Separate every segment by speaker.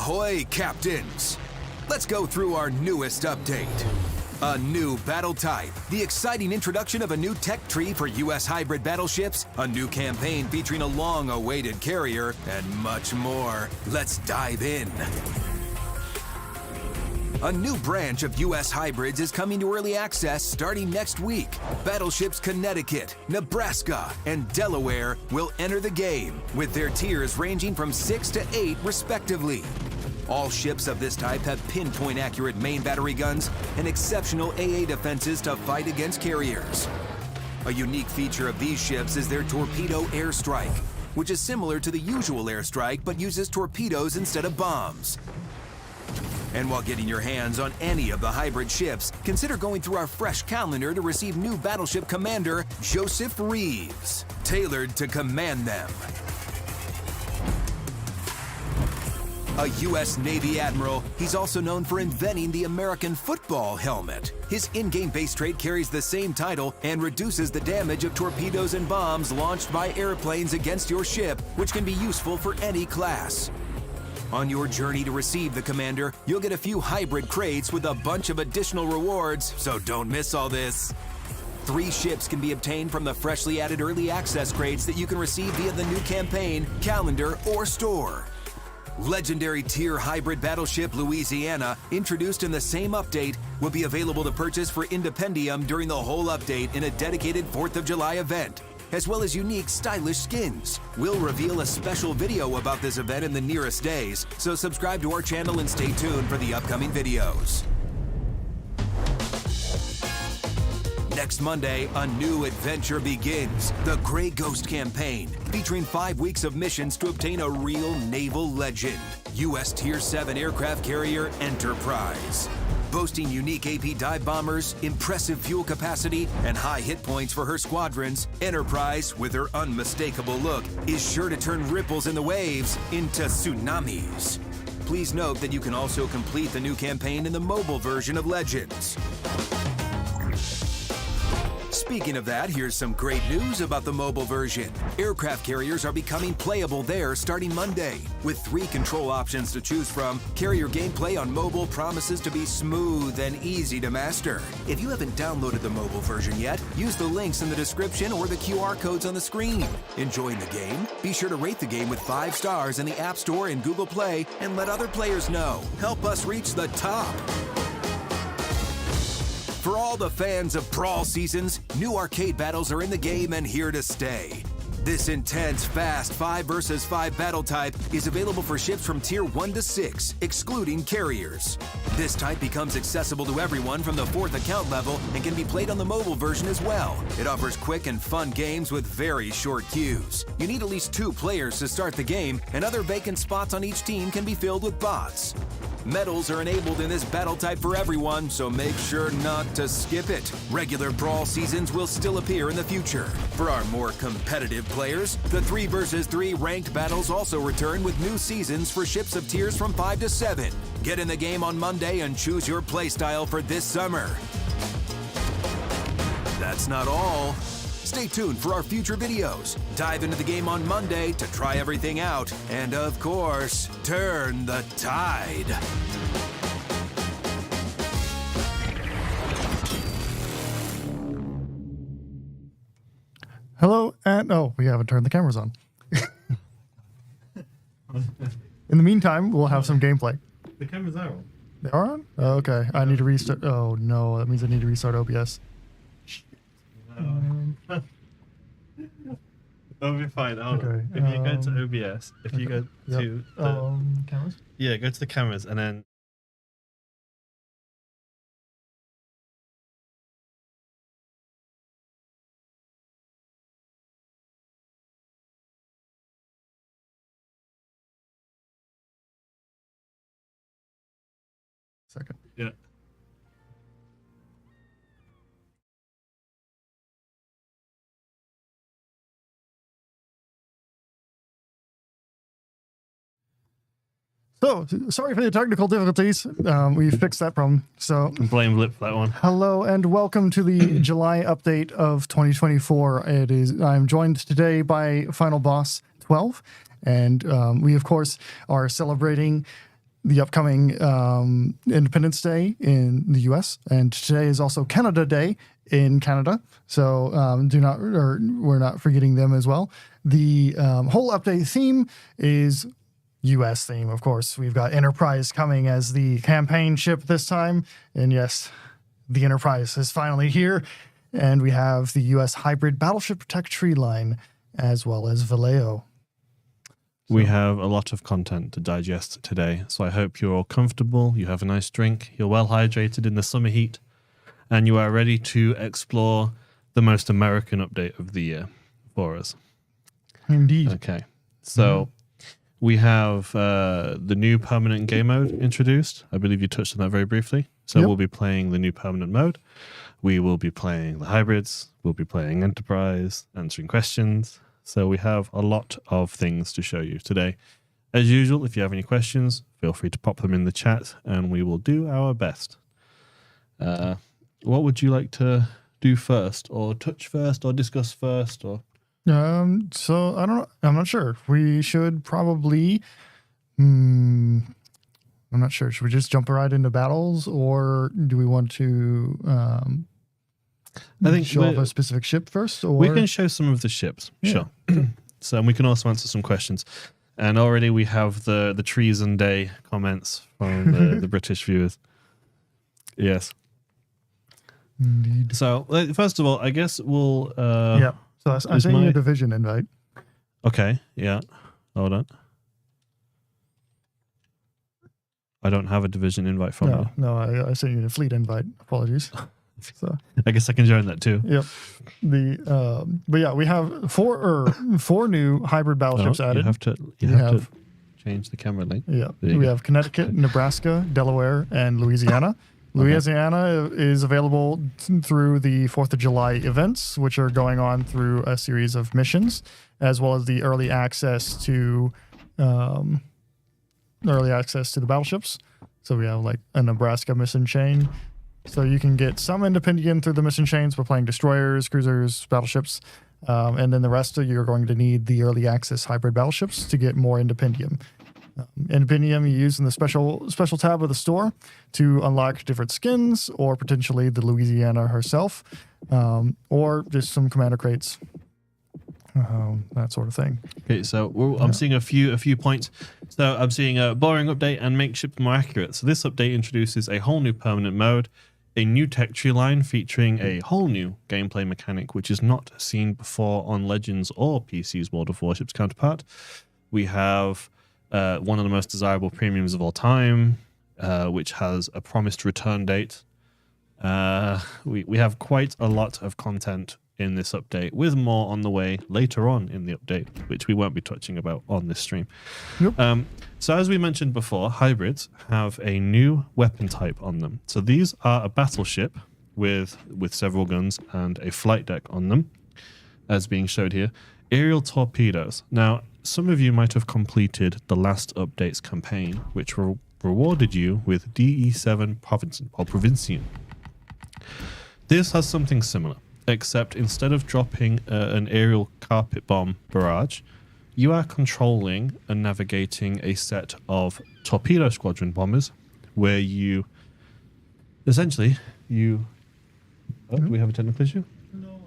Speaker 1: Ahoy, Captains! Let's go through our newest update. A new battle type, the exciting introduction of a new tech tree for U.S. hybrid battleships, a new campaign featuring a long-awaited carrier, and much more. Let's dive in. A new branch of U.S. hybrids is coming to early access starting next week. Battleships Connecticut, Nebraska, and Delaware will enter the game, with their tiers ranging from 6 to 8 respectively. All ships of this type have pinpoint-accurate main battery guns and exceptional AA defenses to fight against carriers. A unique feature of these ships is their torpedo airstrike, which is similar to the usual airstrike but uses torpedoes instead of bombs. And while getting your hands on any of the hybrid ships, consider going through our fresh calendar to receive new Battleship Commander Joseph Reeves, tailored to command them. A U.S. Navy admiral, he's also known for inventing the American football helmet. His in-game base trait carries the same title and reduces the damage of torpedoes and bombs launched by airplanes against your ship, which can be useful for any class. On your journey to receive the Commander, you'll get a few hybrid crates with a bunch of additional rewards, so don't miss all this. 3 ships can be obtained from the freshly added early access crates that you can receive via the new campaign, calendar, or store. Legendary tier hybrid battleship Louisiana, introduced in the same update, will be available to purchase for Independium during the whole update in a dedicated 4th of July event, as well as unique stylish skins. We'll reveal a special video about this event in the nearest days, so subscribe to our channel and stay tuned for the upcoming videos. Next Monday, a new adventure begins, the Grey Ghost campaign, featuring 5 weeks of missions to obtain a real naval legend, U.S. Tier 7 aircraft carrier Enterprise. Boasting unique AP dive bombers, impressive fuel capacity, and high hit points for her squadrons, Enterprise, with her unmistakable look, is sure to turn ripples in the waves into tsunamis. Please note that you can also complete the new campaign in the mobile version of Legends. Speaking of that, here's some great news about the mobile version. Aircraft carriers are becoming playable there starting Monday. With 3 control options to choose from, carrier gameplay on mobile promises to be smooth and easy to master. If you haven't downloaded the mobile version yet, use the links in the description or the QR codes on the screen. Enjoying the game? Be sure to rate the game with 5 stars in the App Store and Google Play and let other players know. Help us reach the top. For all the fans of Brawl Seasons, new arcade battles are in the game and here to stay. This intense, fast 5 versus 5 battle type is available for ships from Tier 1 to 6, excluding carriers. This type becomes accessible to everyone from the 4th account level and can be played on the mobile version as well. It offers quick and fun games with very short queues. You need at least 2 players to start the game, and other vacant spots on each team can be filled with bots. Medals are enabled in this battle type for everyone, so make sure not to skip it. Regular Brawl Seasons will still appear in the future. For our more competitive players, the 3 versus 3 ranked battles also return with new seasons for ships of tiers from 5 to 7. Get in the game on Monday and choose your playstyle for this summer. That's not all. Stay tuned for our future videos. Dive into the game on Monday to try everything out. And of course, turn the tide.
Speaker 2: Hello, and oh, we haven't turned the cameras on. In the meantime, we'll have some gameplay.
Speaker 3: The cameras are on.
Speaker 2: They are on? Oh, okay. I need to restart. Oh no, that means I need to restart OBS.
Speaker 3: That'll be fine.
Speaker 2: Okay,
Speaker 3: if you go to OBS, if you go to the
Speaker 2: cameras?
Speaker 3: yeah, go to the cameras and then
Speaker 2: Second.
Speaker 3: yeah.
Speaker 2: So, sorry for the technical difficulties. We fixed that problem. So,
Speaker 3: Blame Lip for that one.
Speaker 2: hello and welcome to the July update of 2024. I'm joined today by Final Boss 12, and we of course are celebrating the upcoming Independence Day in the U.S. and today is also Canada Day in Canada. So we're not forgetting them as well. The whole update theme is U.S. theme, of course. We've got Enterprise coming as the campaign ship this time, and yes, the Enterprise is finally here. And we have the U.S. hybrid battleship Protect Tree Line as well as Vallejo.
Speaker 4: We have a lot of content to digest today, so I hope you're all comfortable, you have a nice drink, you're well hydrated in the summer heat, and you are ready to explore the most American update of the year for us.
Speaker 2: Indeed.
Speaker 4: Okay, so we have the new permanent game mode introduced. I believe you touched on that very briefly. So we'll be playing the new permanent mode. We will be playing the hybrids. We'll be playing Enterprise, answering questions. So we have a lot of things to show you today. As usual, if you have any questions, feel free to pop them in the chat and we will do our best. What would you like to do first, or touch first, or discuss first, or?
Speaker 2: So I don't know. I'm not sure. We should probably, I'm not sure. Should we just jump right into battles, or do we want to, I think show off a specific ship first? Or
Speaker 4: we can show some of the ships, sure. So we can also answer some questions. And already we have the Treason Day comments from the British viewers. Yes.
Speaker 2: Indeed.
Speaker 4: So first of all, I guess we'll...
Speaker 2: So I sent you a division invite.
Speaker 4: Okay, yeah. Hold on. I don't have a division invite from you.
Speaker 2: No, I sent you a fleet invite. Apologies. So
Speaker 4: I guess I can join that too.
Speaker 2: Yep. But yeah, we have four new hybrid battleships added.
Speaker 4: You have to change the camera link.
Speaker 2: Yeah. We have Connecticut, Nebraska, Delaware, and Louisiana. Louisiana is available through the 4th of July events, which are going on through a series of missions, as well as the early access to the battleships. So we have like a Nebraska mission chain. So you can get some Independium through the mission chains. We're playing destroyers, cruisers, battleships. And then the rest of you are going to need the early access hybrid battleships to get more Independium. Independium you use in the special tab of the store to unlock different skins, or potentially the Louisiana herself, or just some commander crates, that sort of thing.
Speaker 4: Okay, so I'm seeing a few points. So I'm seeing a boring update and make ships more accurate. So this update introduces a whole new permanent mode, a new tech tree line featuring a whole new gameplay mechanic, which is not seen before on Legends or PC's World of Warships counterpart. We have one of the most desirable premiums of all time, which has a promised return date. We have quite a lot of content in this update, with more on the way later on in the update, which we won't be touching about on this stream.
Speaker 2: Yep.
Speaker 4: So as we mentioned before, hybrids have a new weapon type on them. So these are a battleship with several guns and a flight deck on them, as being showed here. Aerial torpedoes. Now, some of you might have completed the last update's campaign, which rewarded you with DE7 Provincian. This has something similar, except instead of dropping an aerial carpet bomb barrage, you are controlling and navigating a set of torpedo squadron bombers, where you essentially do we have a technical issue?
Speaker 3: No.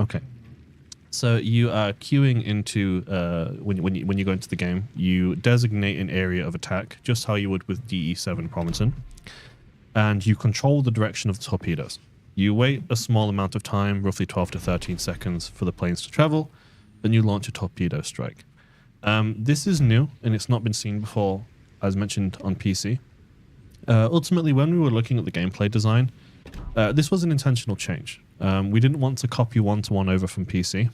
Speaker 4: Okay. So you are queuing into when you go into the game, you designate an area of attack, just how you would with DE7 Provincen, and you control the direction of the torpedoes. You wait a small amount of time, roughly 12 to 13 seconds, for the planes to travel, then you launch a torpedo strike. This is new, and it's not been seen before, as mentioned on PC. Ultimately, when we were looking at the gameplay design, this was an intentional change. We didn't want to copy one-to-one over from PC.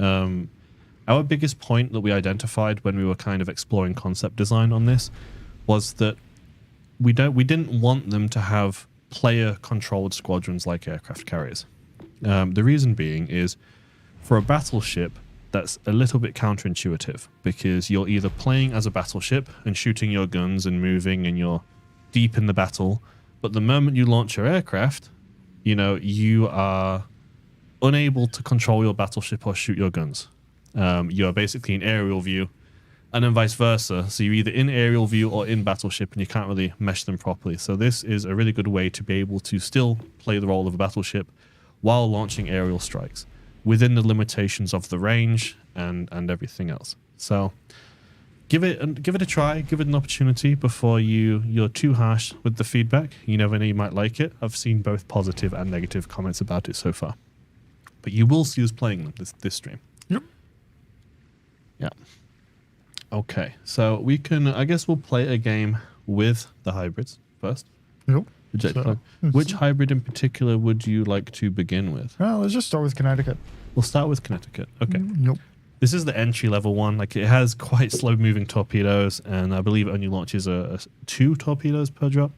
Speaker 4: Our biggest point that we identified when we were kind of exploring concept design on this was that we didn't want them to have player-controlled squadrons like aircraft carriers. The reason being is, for a battleship, that's a little bit counterintuitive, because you're either playing as a battleship and shooting your guns and moving and you're deep in the battle, but the moment you launch your aircraft, you are unable to control your battleship or shoot your guns. You are basically in aerial view, and then vice versa. So you're either in aerial view or in battleship, and you can't really mesh them properly. So this is a really good way to be able to still play the role of a battleship while launching aerial strikes within the limitations of the range and everything else. So give it a try, give it an opportunity before you're too harsh with the feedback. You never know, you might like it. I've seen both positive and negative comments about it so far, but you will see us playing them this stream.
Speaker 2: Yep.
Speaker 4: Yeah. Okay, so we can, I guess we'll play a game with the hybrids first.
Speaker 2: Yep.
Speaker 4: Which hybrid in particular would you like to begin with?
Speaker 2: Well, let's just start with Connecticut.
Speaker 4: We'll start with Connecticut. Okay.
Speaker 2: Yep.
Speaker 4: This is the entry level one. Like, it has quite slow moving torpedoes, and I believe it only launches 2 torpedoes per drop.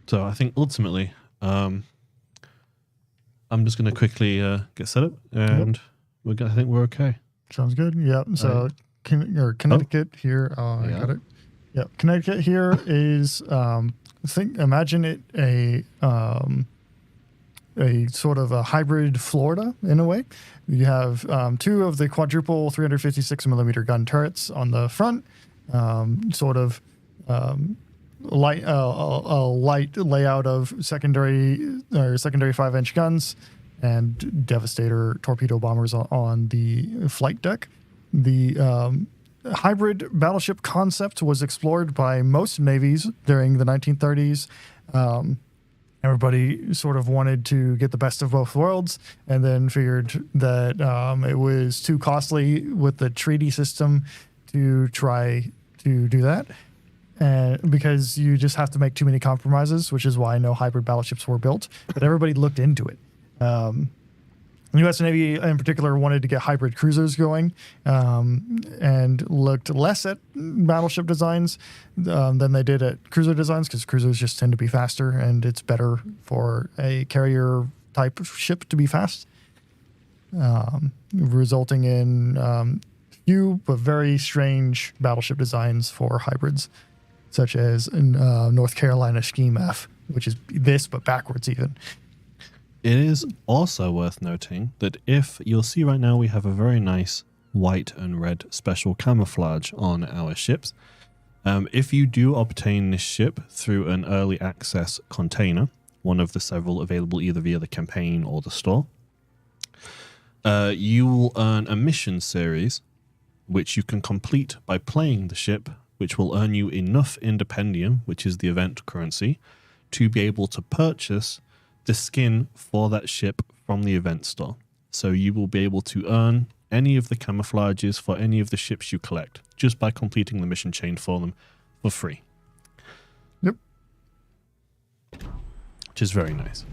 Speaker 4: So I think ultimately, I'm just going to quickly get set up, and I think we're okay.
Speaker 2: Sounds good. Yeah. So Connecticut here. I got it. Yeah. Connecticut here is imagine it a sort of a hybrid Florida in a way. You have 2 of the quadruple 356 millimeter gun turrets on the front, sort of light layout of secondary 5-inch guns and Devastator torpedo bombers on the flight deck. The hybrid battleship concept was explored by most navies during the 1930s. Everybody sort of wanted to get the best of both worlds, and then figured that it was too costly with the treaty system to try to do that. Because you just have to make too many compromises, which is why no hybrid battleships were built. But everybody looked into it. The U.S. Navy in particular wanted to get hybrid cruisers going, and looked less at battleship designs than they did at cruiser designs, because cruisers just tend to be faster, and it's better for a carrier type ship to be fast, resulting in few but very strange battleship designs for hybrids, such as North Carolina Scheme F, which is this but backwards even.
Speaker 4: It is also worth noting that you'll see right now, we have a very nice white and red special camouflage on our ships. If you do obtain this ship through an early access container, one of the several available either via the campaign or the store, you will earn a mission series, which you can complete by playing the ship, which will earn you enough Independium, which is the event currency, to be able to purchase the skin for that ship from the event store. So you will be able to earn any of the camouflages for any of the ships you collect just by completing the mission chain for them for free.
Speaker 2: Yep.
Speaker 4: Which is very nice.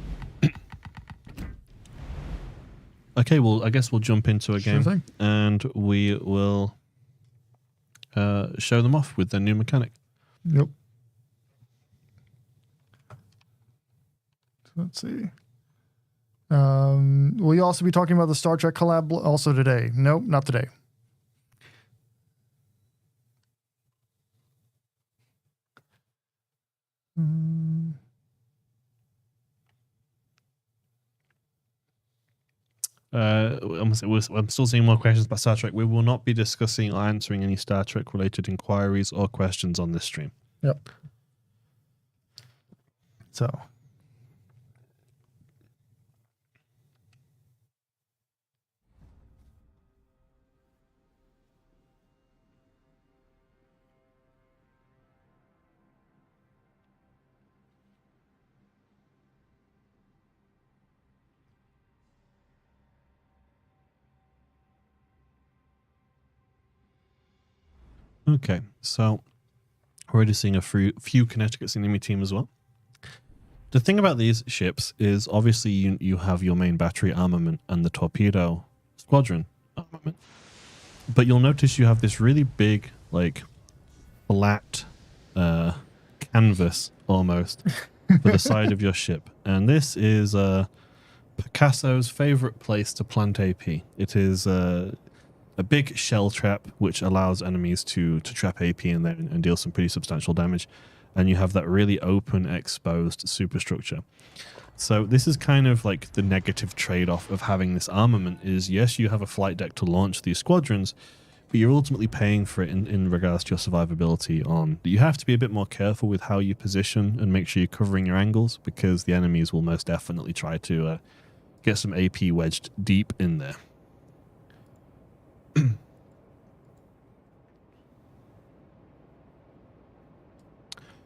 Speaker 4: Okay, well, I guess we'll jump into a game, and we will show them off with their new mechanic.
Speaker 2: Yep. Let's see. Will you also be talking about the Star Trek collab also today? Nope, not today.
Speaker 4: I'm still seeing more questions about Star Trek. We will not be discussing or answering any Star Trek related inquiries or questions on this stream.
Speaker 2: Yep. So.
Speaker 4: Okay, so already seeing a few Connecticut's enemy team as well. The thing about these ships is obviously you have your main battery armament and the torpedo squadron armament, but you'll notice you have this really big, like, flat canvas almost for the side of your ship, and this is Picasso's favorite place to plant AP. It is a big shell trap which allows enemies to trap AP in there and deal some pretty substantial damage. and you have that really open, exposed superstructure. So this is kind of like the negative trade-off of having this armament is, yes, you have a flight deck to launch these squadrons, but you're ultimately paying for it in regards to your survivability on. You have to be a bit more careful with how you position and make sure you're covering your angles, because the enemies will most definitely try to get some AP wedged deep in there.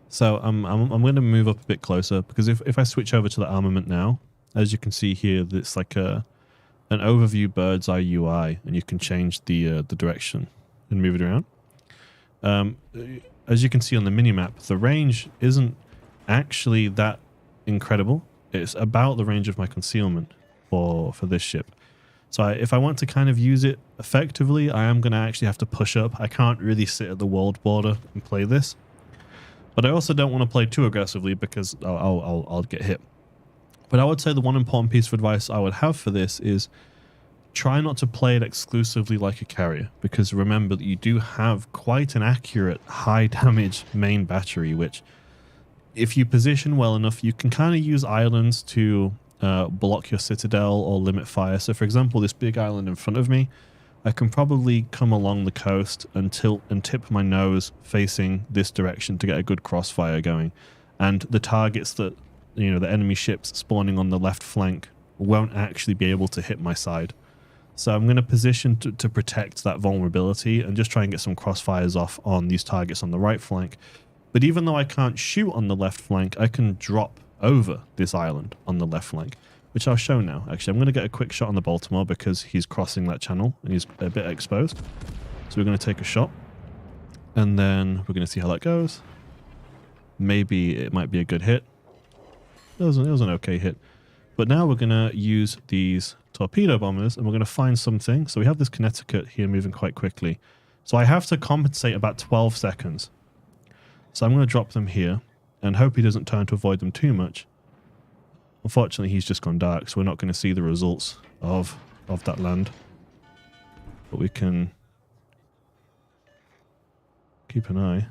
Speaker 4: So I'm going to move up a bit closer, because if I switch over to the armament now, as you can see here, it's like an overview bird's eye UI, and you can change the direction and move it around. As you can see on the minimap, the range isn't actually that incredible. It's about the range of my concealment for this ship. So if I want to kind of use it effectively, I am going to actually have to push up. I can't really sit at the world border and play this. But I also don't want to play too aggressively, because I'll get hit. But I would say the one important piece of advice I would have for this is try not to play it exclusively like a carrier, because remember that you do have quite an accurate high damage main battery, which if you position well enough, you can kind of use islands to block your citadel or limit fire. So for example, this big island in front of me, I can probably come along the coast and tilt and tip my nose facing this direction to get a good crossfire going. And the targets that, the enemy ships spawning on the left flank won't actually be able to hit my side. So I'm going to position to protect that vulnerability and just try and get some crossfires off on these targets on the right flank. But even though I can't shoot on the left flank, I can drop over this island on the left flank, which I'll show now. Actually, I'm going to get a quick shot on the Baltimore because he's crossing that channel and he's a bit exposed. So we're going to take a shot, and then we're going to see how that goes. Maybe it might be a good hit. It was an okay hit. But now we're going to use these torpedo bombers, and we're going to find something. So we have this Connecticut here moving quite quickly. So I have to compensate about 12 seconds. So I'm going to drop them here and hope he doesn't turn to avoid them too much. Unfortunately, he's just gone dark, so we're not going to see the results of that land. But we can keep an eye.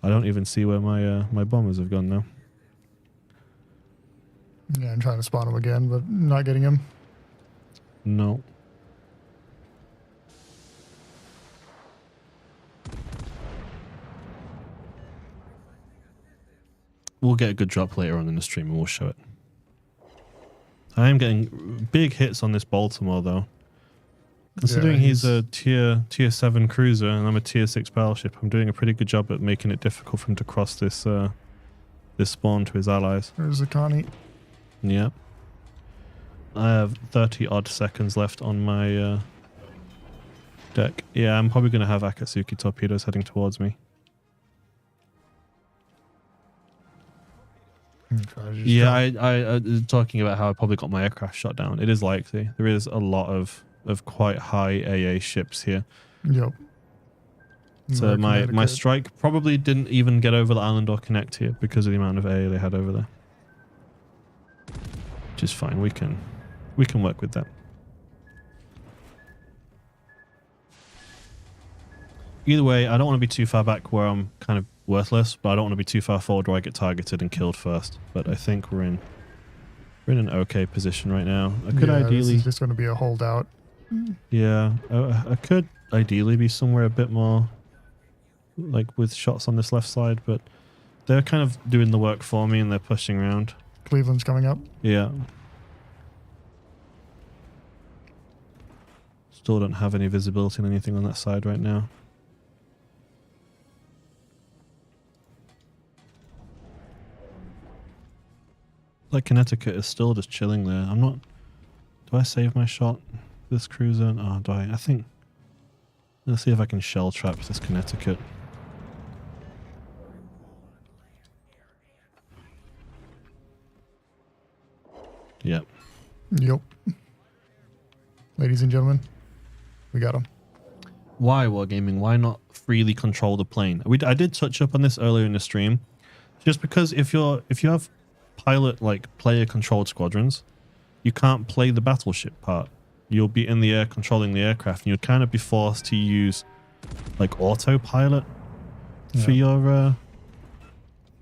Speaker 4: I don't even see where my bombers have gone now.
Speaker 2: Yeah, I'm trying to spawn him again, but not getting him.
Speaker 4: No. We'll get a good drop later on in the stream and we'll show it. I am getting big hits on this Baltimore though. Considering he's a tier 7 cruiser and I'm a tier 6 battleship, I'm doing a pretty good job at making it difficult for him to cross this this spawn to his allies.
Speaker 2: There's the Connie.
Speaker 4: Yeah. I have 30 odd seconds left on my deck. Yeah, I'm probably going to have Akatsuki torpedoes heading towards me. Yeah, I talking about how I probably got my aircraft shot down. It is likely. There is a lot of quite high AA ships here.
Speaker 2: Yep.
Speaker 4: So my strike probably didn't even get over the island or connect here because of the amount of AA they had over there. Which is fine. We can work with that. Either way, I don't want to be too far back where I'm kind of worthless, but I don't want to be too far forward where I get targeted and killed first. But I think we're in an okay position right now. I could ideally...
Speaker 2: This is just going to be a holdout.
Speaker 4: Yeah, I could ideally be somewhere a bit more like with shots on this left side, but they're kind of doing the work for me and they're pushing around.
Speaker 2: Cleveland's coming up.
Speaker 4: Yeah. Still don't have any visibility on anything on that side right now. Like Connecticut is still just chilling there. I'm not... Do I save my shot? This cruiser? Oh, do I? I think... Let's see if I can shell trap this Connecticut. Yep.
Speaker 2: Yep. Ladies and gentlemen, we got him.
Speaker 4: Why Wargaming? Why not freely control the plane? I did touch up on this earlier in the stream. Just because if you have pilot like player controlled squadrons, you can't play the battleship part. You'll be in the air controlling the aircraft and you'd kind of be forced to use like autopilot for
Speaker 2: Yeah.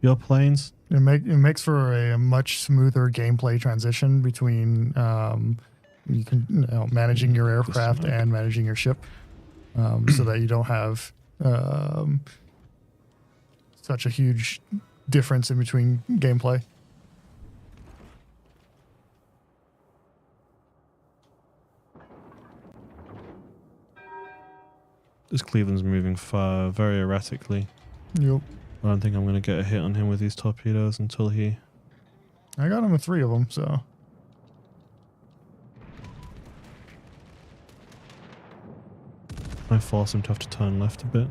Speaker 4: your planes.
Speaker 2: It makes for a much smoother gameplay transition between managing your aircraft and managing your ship, so that you don't have such a huge difference in between gameplay.
Speaker 4: This Cleveland's moving very erratically.
Speaker 2: Yep.
Speaker 4: I don't think I'm going to get a hit on him with these torpedoes until he...
Speaker 2: I got him with 3 of them, so.
Speaker 4: I force him to have to turn left a bit.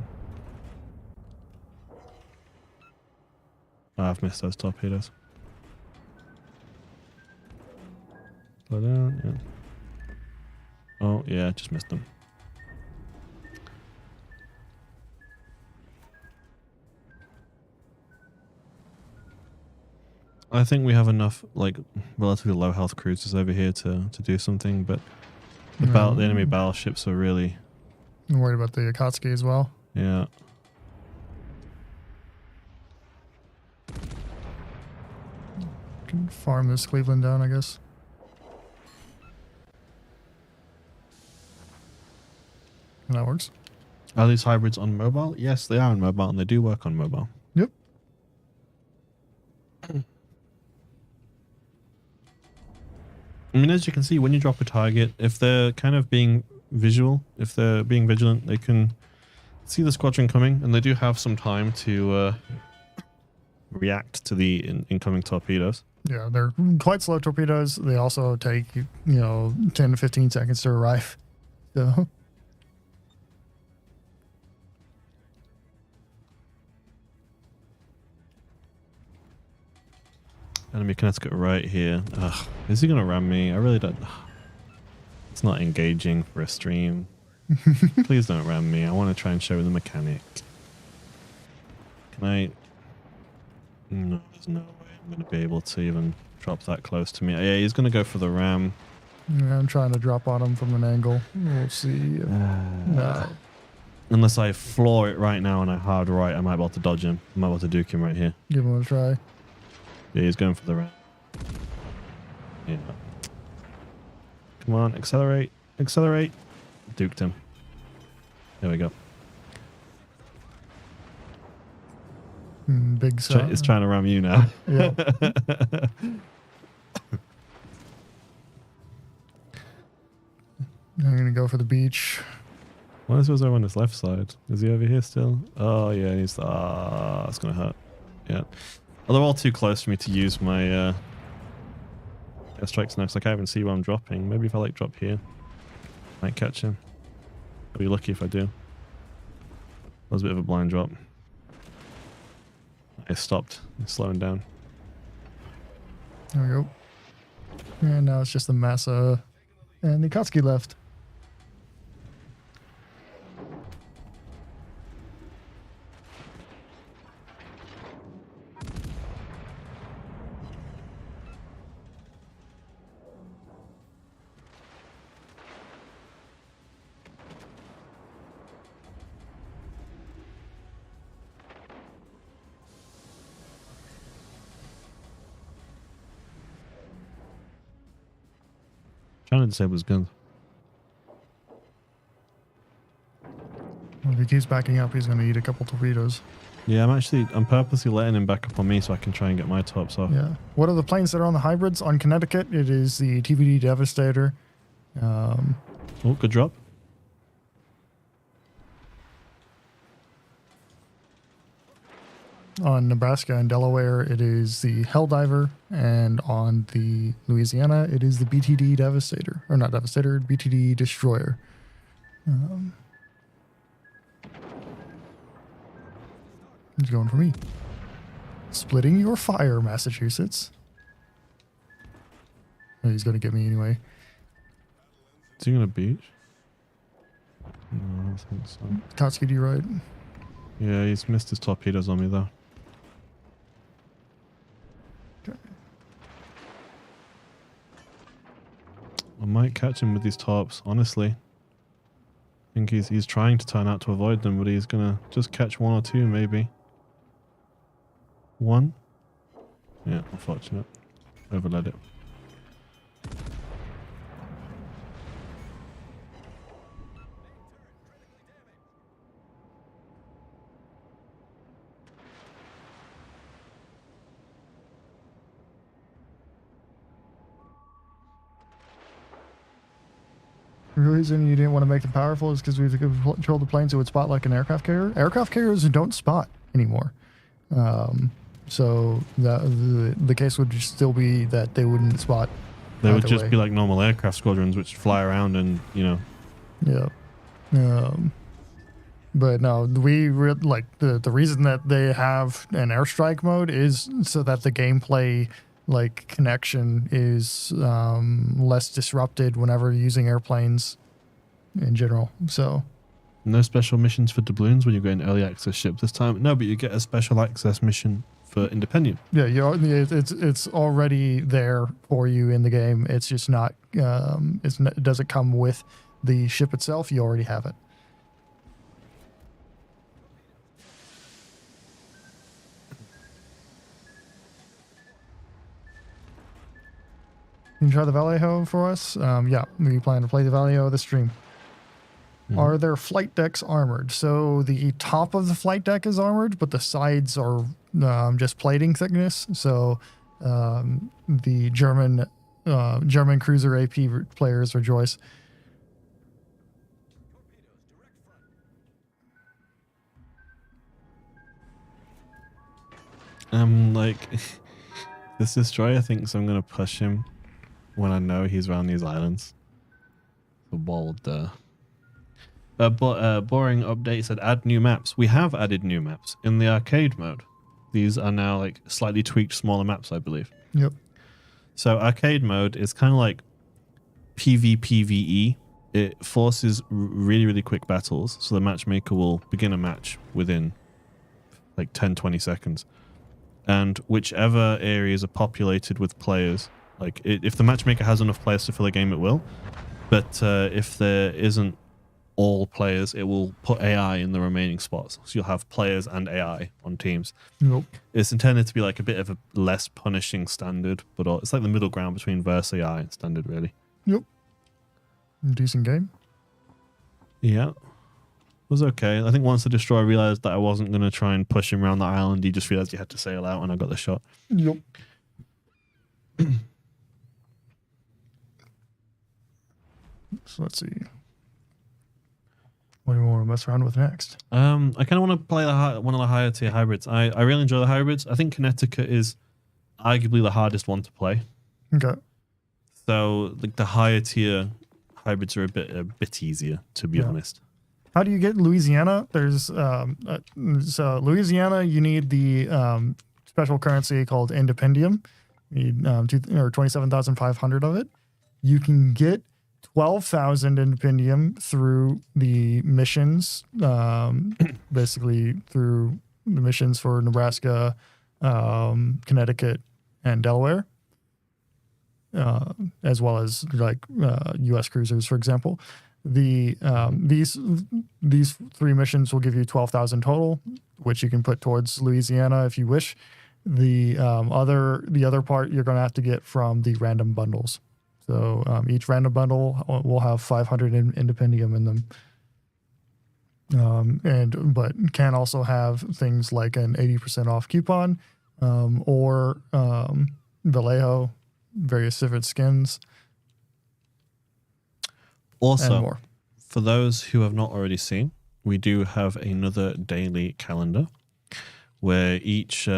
Speaker 4: I've missed those torpedoes. Slow down, yeah. Oh, yeah, just missed them. I think we have enough, like, relatively low health cruisers over here to do something, but the enemy battleships are really...
Speaker 2: I'm worried about the Akatsuki as well.
Speaker 4: Yeah.
Speaker 2: Can farm this Cleveland down, I guess. And that works.
Speaker 4: Are these hybrids on mobile? Yes, they are on mobile, and they do work on mobile.
Speaker 2: Yep.
Speaker 4: I mean, as you can see, when you drop a target, if they're kind of being visual, if they're being vigilant, they can see the squadron coming, and they do have some time to react to the incoming torpedoes.
Speaker 2: Yeah, they're quite slow torpedoes. They also take, 10 to 15 seconds to arrive. So.
Speaker 4: Enemy Connecticut right here. Ugh, is he going to ram me? I really don't. It's not engaging for a stream. Please don't ram me. I want to try and show the mechanic. Can I? No, there's no way I'm going to be able to even drop that close to me. Yeah, he's going to go for the ram.
Speaker 2: Yeah, I'm trying to drop on him from an angle. We'll see. No.
Speaker 4: Unless I floor it right now and I hard right, I might be able to dodge him. I might be able to duke him right here.
Speaker 2: Give him a try.
Speaker 4: Yeah, he's going for the ram. Yeah. Come on, accelerate. Accelerate. Duked him. There we go.
Speaker 2: Big shot.
Speaker 4: It's trying to ram you now.
Speaker 2: Yeah. I'm going to go for the beach.
Speaker 4: Why is there on his left side? Is he over here still? Oh, yeah, he's... it's going to hurt. Yeah. Well, they're all too close for me to use my airstrikes now, so I can't even see where I'm dropping. Maybe if I, drop here, might catch him. I'll be lucky if I do. That was a bit of a blind drop. I stopped. It's slowing down.
Speaker 2: There we go. And now it's just the Massa and the Akatsuki left.
Speaker 4: Trying to disable his guns.
Speaker 2: Well, if he keeps backing up, he's going to eat a couple torpedoes.
Speaker 4: Yeah, I'm purposely letting him back up on me so I can try and get my tops off.
Speaker 2: Yeah. What are the planes that are on the hybrids? On Connecticut, it is the TVD Devastator.
Speaker 4: Oh, good drop.
Speaker 2: On Nebraska and Delaware, it is the Helldiver. And on the Louisiana, it is the BTD Devastator. Or not Devastator, BTD Destroyer. He's going for me. Splitting your fire, Massachusetts. Oh, he's going to get me anyway.
Speaker 4: Is he going to beach? No, I don't think so.
Speaker 2: Akatsuki, do you right?
Speaker 4: Yeah, he's missed his torpedoes on me though.
Speaker 2: Okay.
Speaker 4: I might catch him with these tops, honestly. think he's trying to turn out to avoid them, but he's gonna just catch one or two, maybe. One. Yeah, unfortunate. Overled it.
Speaker 2: The reason you didn't want to make them powerful is because we control the planes, it would spot like an aircraft carrier. Aircraft carriers don't spot anymore. So the case would just still be that they wouldn't spot.
Speaker 4: They would just be like normal aircraft squadrons, which fly around and,
Speaker 2: Yeah. But no, the reason that they have an airstrike mode is so that the gameplay connection is less disrupted whenever using airplanes in general. So
Speaker 4: no special missions for doubloons when you're getting early access ship this time. No, but you get a special access mission for Independent.
Speaker 2: Yeah, it's already there for you in the game. It's just not. It doesn't come with the ship itself. You already have it. You can try the Vallejo for us. Yeah, we plan to play the Vallejo this stream. Mm-hmm. Are their flight decks armored? So the top of the flight deck is armored, but the sides are just plating thickness. So the German cruiser AP players rejoice.
Speaker 4: This destroyer thinks I'm gonna push him when I know he's around these islands. The bold boring update said add new maps. We have added new maps in the arcade mode. These are now slightly tweaked smaller maps, I believe.
Speaker 2: Yep.
Speaker 4: So arcade mode is kind of like PvPvE. It forces really, really quick battles. So the matchmaker will begin a match within 10-20 seconds. And whichever areas are populated with players, if the matchmaker has enough players to fill a game, it will. But if there isn't all players, it will put AI in the remaining spots. So you'll have players and AI on teams.
Speaker 2: Nope.
Speaker 4: It's intended to be a bit of a less punishing standard, but it's the middle ground between verse AI and standard, really.
Speaker 2: Yep. Decent game.
Speaker 4: Yeah. It was okay. I think once the destroyer realized that I wasn't going to try and push him around the island, he just realized he had to sail out and I got the shot.
Speaker 2: Yep. So let's see. What do we want to mess around with next?
Speaker 4: I kind of want to play one of the higher tier hybrids. I really enjoy the hybrids. I think Connecticut is arguably the hardest one to play.
Speaker 2: Okay.
Speaker 4: So the higher tier hybrids are a bit easier, to be honest.
Speaker 2: How do you get Louisiana? There's so Louisiana, you need the special currency called Independium. You need 27,500 of it. You can get 12,000 Independium through the missions, basically through the missions for Nebraska, Connecticut, and Delaware, as well as U.S. cruisers, for example. These three missions will give you 12,000 total, which you can put towards Louisiana if you wish. The other part you're going to have to get from the random bundles. So each random bundle will have 500 Independium in them, but can also have things like an 80% off coupon, or Vallejo, various different skins.
Speaker 4: Also, for those who have not already seen, we do have another daily calendar where each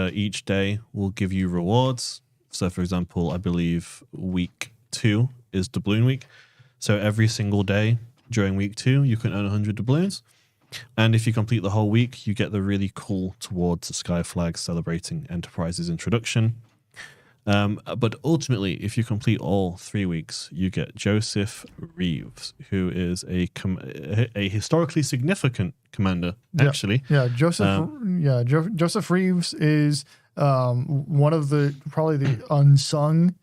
Speaker 4: day will give you rewards. So, for example, I believe week 2 is doubloon week. So every single day during week 2, you can earn 100 doubloons. And if you complete the whole week, you get the really cool Towards the Sky flag celebrating Enterprise's introduction. But ultimately, if you complete all 3 weeks, you get Joseph Reeves, who is a historically significant commander, actually.
Speaker 2: Yeah, Joseph Reeves is one of probably the unsung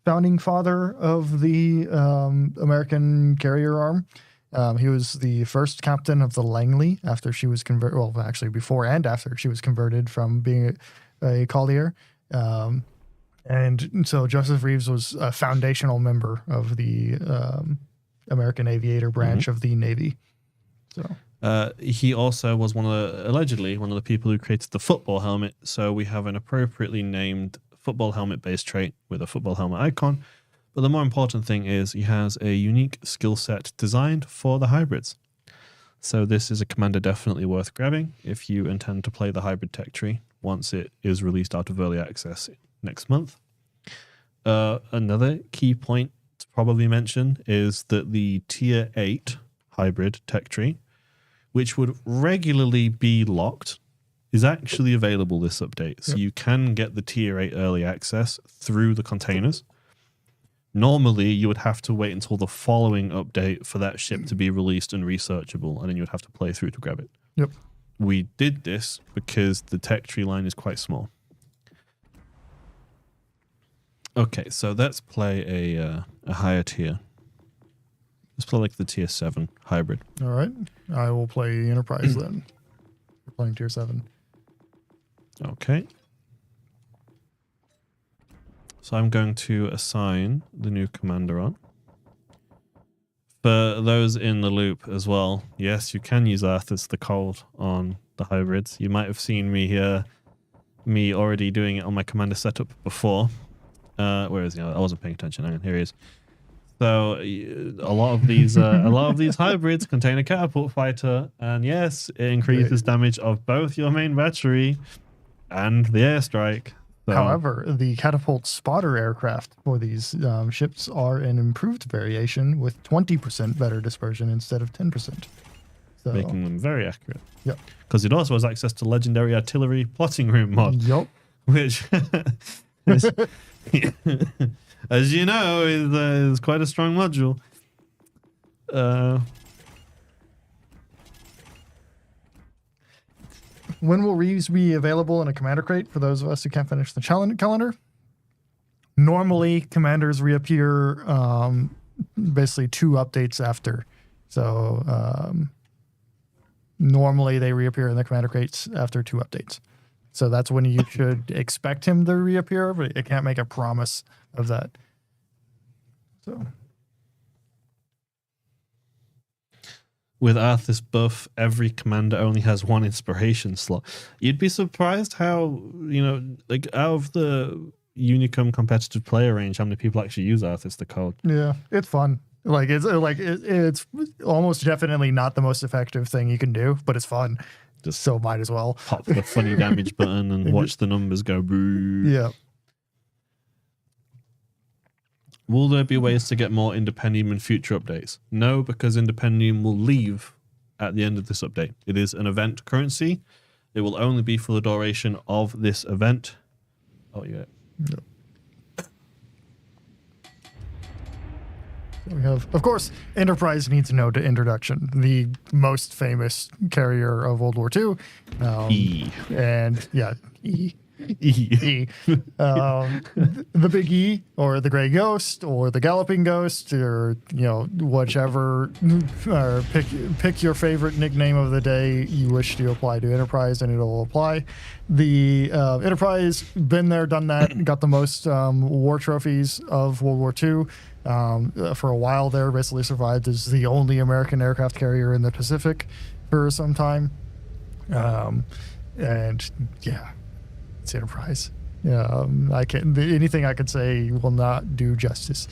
Speaker 2: founding father of the American carrier arm. He was the first captain of the Langley after she was converted. Well, actually, before and after she was converted from being a collier. And so Joseph Reeves was a foundational member of the American aviator branch of the Navy. So
Speaker 4: he also was allegedly one of the people who created the football helmet. So we have an appropriately named football helmet base trait with a football helmet icon. But the more important thing is he has a unique skill set designed for the hybrids. So this is a commander definitely worth grabbing if you intend to play the hybrid tech tree once it is released out of early access next month. Another key point to probably mention is that the tier 8 hybrid tech tree, which would regularly be locked, is actually available this update. So you can get the tier 8 early access through the containers. Normally, you would have to wait until the following update for that ship to be released and researchable, and then you would have to play through to grab it.
Speaker 2: Yep.
Speaker 4: We did this because the tech tree line is quite small. Okay, so let's play a higher tier. Let's play like the tier 7 hybrid.
Speaker 2: All right. I will play Enterprise then. We're playing tier 7.
Speaker 4: Okay. So I'm going to assign the new commander on. For those in the loop as well, yes, you can use Arthas the Cold on the hybrids. You might have seen me already doing it on my commander setup before. Where is he? I wasn't paying attention. Hang on, here he is. So a lot of these hybrids contain a catapult fighter, and yes, it increases damage of both your main battery and the airstrike. So,
Speaker 2: however, the catapult spotter aircraft for these ships are an improved variation with 20% better dispersion instead of 10%. So,
Speaker 4: making them very accurate.
Speaker 2: Yep.
Speaker 4: Because it also has access to legendary artillery plotting room mod.
Speaker 2: Yep.
Speaker 4: Which, as you know, is quite a strong module.
Speaker 2: When will Reeves be available in a commander crate for those of us who can't finish the calendar? Normally, commanders reappear basically 2 updates after. So normally they reappear in the commander crates after 2 updates. So that's when you should expect him to reappear, but it can't make a promise of that. So
Speaker 4: with Arthas buff, every commander only has 1 inspiration slot. You'd be surprised how, like out of the Unicum competitive player range, how many people actually use Arthas the Cold.
Speaker 2: Yeah, it's fun. It's almost definitely not the most effective thing you can do, but it's fun. So might as well
Speaker 4: pop the funny damage button and watch the numbers go boo.
Speaker 2: Yeah.
Speaker 4: Will there be ways to get more Independium in future updates? No, because Independium will leave at the end of this update. It is an event currency. It will only be for the duration of this event. Oh, yeah.
Speaker 2: No. We have, of course, Enterprise needs no introduction. The most famous carrier of World War II.
Speaker 4: E.
Speaker 2: And, yeah, E.
Speaker 4: E.
Speaker 2: The Big E, or the Gray Ghost, or the Galloping Ghost, or, whichever. Or pick your favorite nickname of the day you wish to apply to Enterprise, and it'll apply. The Enterprise, been there, done that, got the most war trophies of World War II. For a while there, basically survived as the only American aircraft carrier in the Pacific for some time. And yeah, it's Enterprise. Anything I could say will not do justice.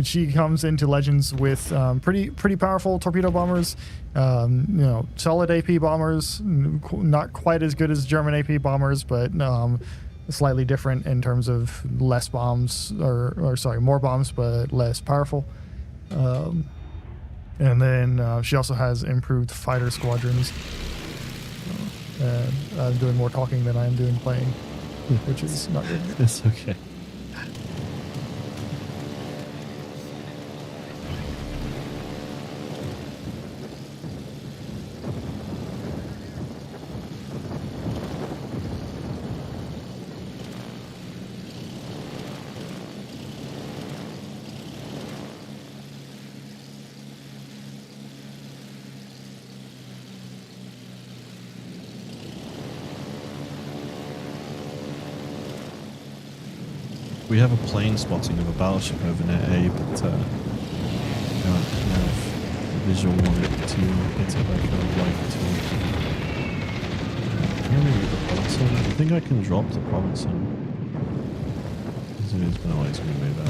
Speaker 2: She comes into Legends with pretty powerful torpedo bombers, solid AP bombers, not quite as good as German AP bombers, but slightly different in terms of less bombs, more bombs, but less powerful. And then she also has improved fighter squadrons. And I'm doing more talking than I am doing playing, which is not good.
Speaker 4: It's okay. We have a plane spotting of a battleship over near A, but I don't have visual on it to hit it like I would like to. Can I move the Provinson? I think I can drop the Provinson. It's going to move out.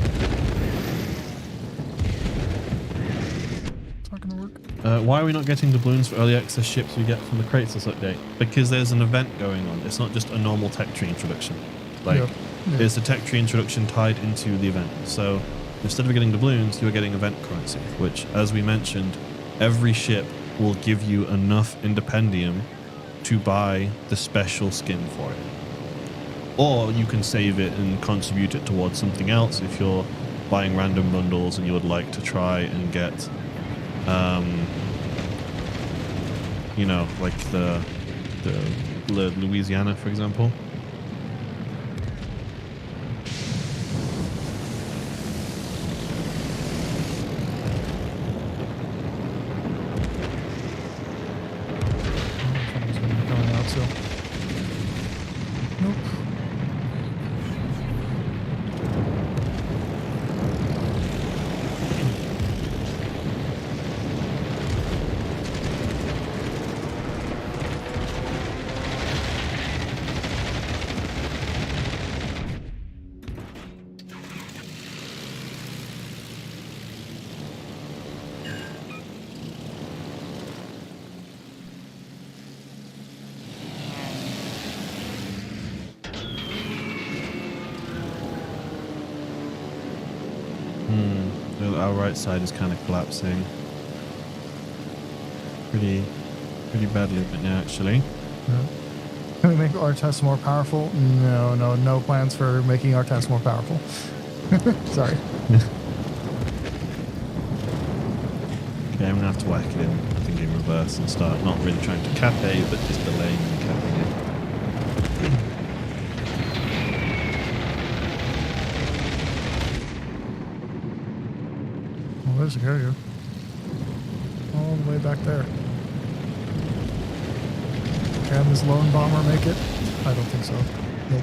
Speaker 2: It's not going to work.
Speaker 4: Why are we not getting doubloons for early access ships we get from the crates this update? Because there's an event going on. It's not just a normal tech tree introduction. Like, there's a tech tree introduction tied into the event. So instead of getting doubloons, you're getting event currency, which, as we mentioned, every ship will give you enough Independium to buy the special skin for it. Or you can save it and contribute it towards something else if you're buying random bundles and you would like to try and get you know, like the Louisiana, for example.
Speaker 2: Going out, so. Nope.
Speaker 4: Our right side is kind of collapsing. Pretty badly a bit now, actually.
Speaker 2: Yeah. Can we make our tests more powerful? No plans for making our tests more powerful. Sorry.
Speaker 4: Okay, I'm gonna have to whack it in, I think, in reverse and start not really trying to cap A, but just delaying and capping it.
Speaker 2: Well, there's a carrier. All the way back there. Can this lone bomber make it? I don't think so. Nope.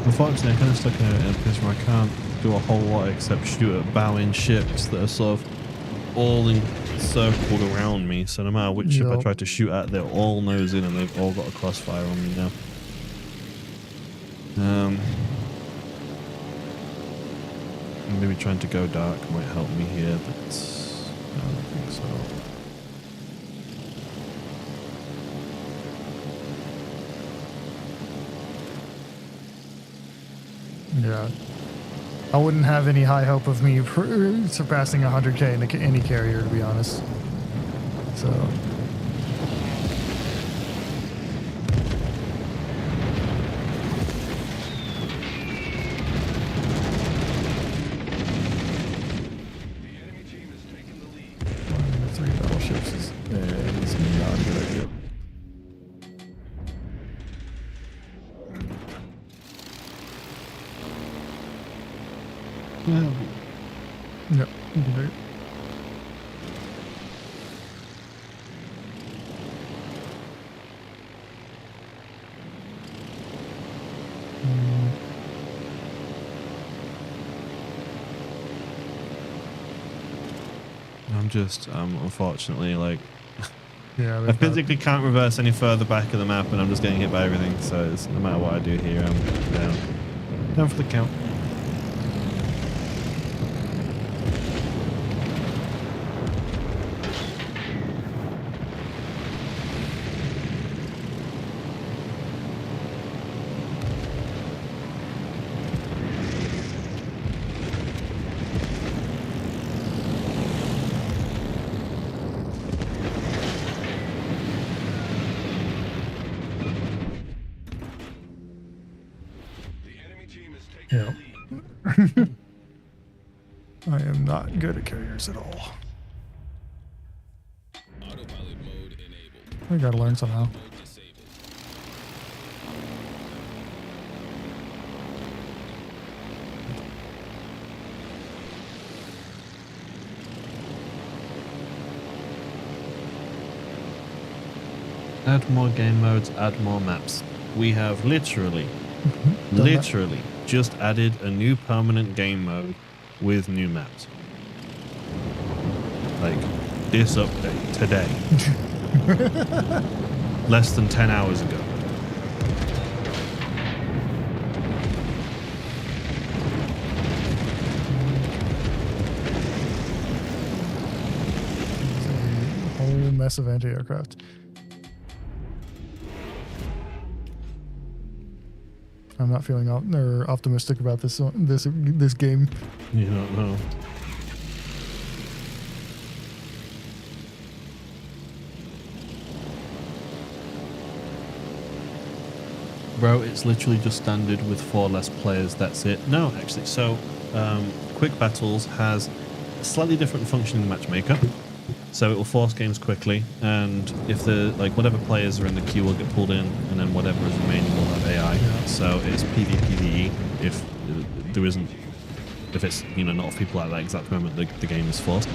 Speaker 4: Unfortunately, I'm kind of stuck in a place where I can't do a whole lot except shoot at bowing ships that are sort of all encircled around me. So no matter which ship I try to shoot at, they're all nose in and they've all got a crossfire on me now. Maybe trying to go dark might help me here, but I don't think so.
Speaker 2: Yeah. I wouldn't have any high hope of me surpassing 100k in any carrier, to be honest. So. One of the 3 battleships is not a good idea.
Speaker 4: Yeah.
Speaker 2: Yep. You can do it.
Speaker 4: I'm unfortunately like
Speaker 2: Yeah.
Speaker 4: I physically can't reverse any further back of the map, and I'm just getting hit by everything. So it's, no matter what I do here, I'm down for the count.
Speaker 2: Yeah. I am not good at carriers at all.
Speaker 5: Autopilot mode enabled.
Speaker 2: I gotta learn somehow.
Speaker 5: Mode disabled.
Speaker 4: Add more game modes, add more maps. We have literally just added a new permanent game mode with new maps. Like this update today. Less than 10 hours ago.
Speaker 2: A whole mess of anti-aircraft. I'm not feeling optimistic about this game.
Speaker 4: You don't know. Bro, it's literally just standard with 4 less players. That's it. No, actually. So, Quick Battles has a slightly different function in the matchmaker. So it will force games quickly, and if the whatever players are in the queue will get pulled in, and then whatever is remaining will have AI.
Speaker 2: Yeah.
Speaker 4: So it's PvPvE if there isn't, if it's not enough people at that exact moment the game is forced.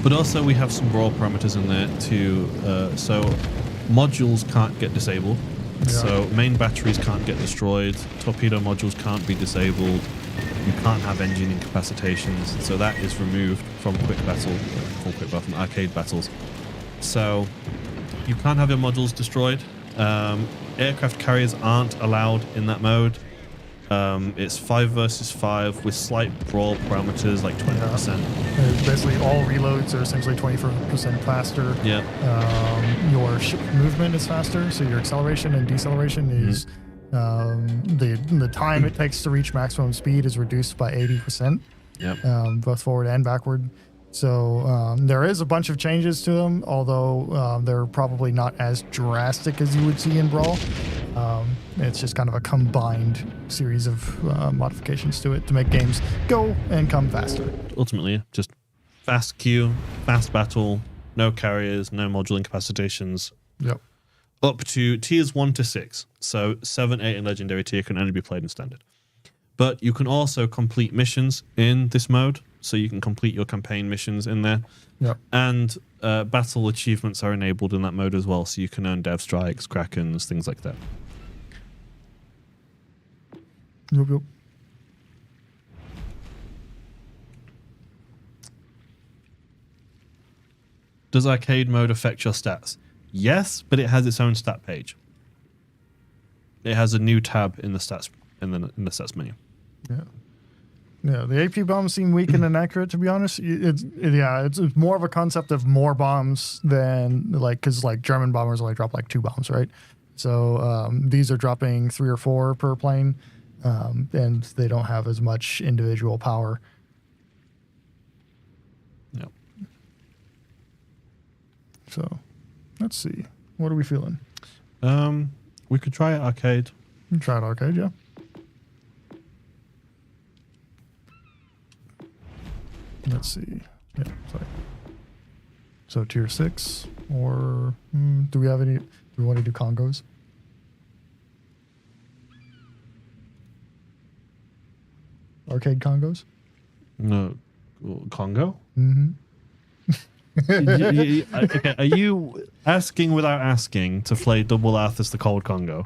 Speaker 4: But also we have some raw parameters in there too. So modules can't get disabled.
Speaker 2: Yeah.
Speaker 4: So main batteries can't get destroyed. Torpedo modules can't be disabled. You can't have engine incapacitations, so that is removed from from arcade battles. So you can't have your modules destroyed. Aircraft carriers aren't allowed in that mode. It's 5 versus 5 with slight brawl parameters like 20%.
Speaker 2: Basically, all reloads are essentially 20% faster.
Speaker 4: Yeah.
Speaker 2: Your ship movement is faster, so your acceleration and deceleration is the time it takes to reach maximum speed is reduced by 80%.
Speaker 4: Yep.
Speaker 2: Both forward and backward. So there is a bunch of changes to them, although they're probably not as drastic as you would see in Brawl. It's just kind of a combined series of modifications to it to make games go and come faster.
Speaker 4: Ultimately, just fast queue, fast battle, no carriers, no module incapacitations.
Speaker 2: Yep.
Speaker 4: Up to tiers 1 to 6. So 7, 8, and legendary tier can only be played in standard. But you can also complete missions in this mode. So you can complete your campaign missions in there.
Speaker 2: Yep.
Speaker 4: And battle achievements are enabled in that mode as well. So you can earn dev strikes, krakens, things like that.
Speaker 2: Yep.
Speaker 4: Does arcade mode affect your stats? Yes, but it has its own stat page. It has a new tab in the stats in the stats menu.
Speaker 2: Yeah, the AP bombs seem weak and inaccurate, to be honest. It's more of a concept of more bombs than because German bombers only drop 2 bombs, right? So these are dropping 3 or 4 per plane, and they don't have as much individual power.
Speaker 4: Yep.
Speaker 2: So let's see. What are we feeling?
Speaker 4: We could try it arcade.
Speaker 2: You try it arcade, yeah. Let's see. Yeah, sorry. So tier 6, or do we have any? Do we want to do Congos? Arcade Congos?
Speaker 4: No, Congo.
Speaker 2: Mm-hmm.
Speaker 4: Okay, are you asking without asking to play Double Arthur's the Cold Congo?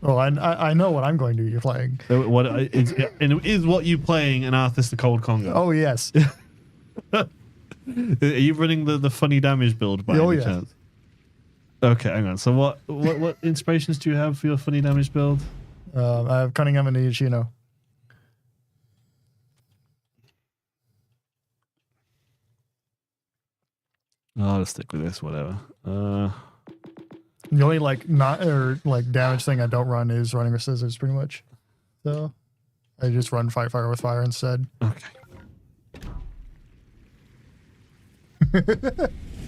Speaker 2: Oh, I know what I'm going to be playing.
Speaker 4: What is what you playing in Arthur's the Cold Congo?
Speaker 2: Oh yes.
Speaker 4: Are you running the funny damage build by any chance? Okay, hang on. So what inspirations do you have for your funny damage build?
Speaker 2: I have Cunningham and Iachino.
Speaker 4: I'll stick with this, whatever.
Speaker 2: The only damage thing I don't run is running with scissors, pretty much. So I just run fight fire with fire instead.
Speaker 4: Okay.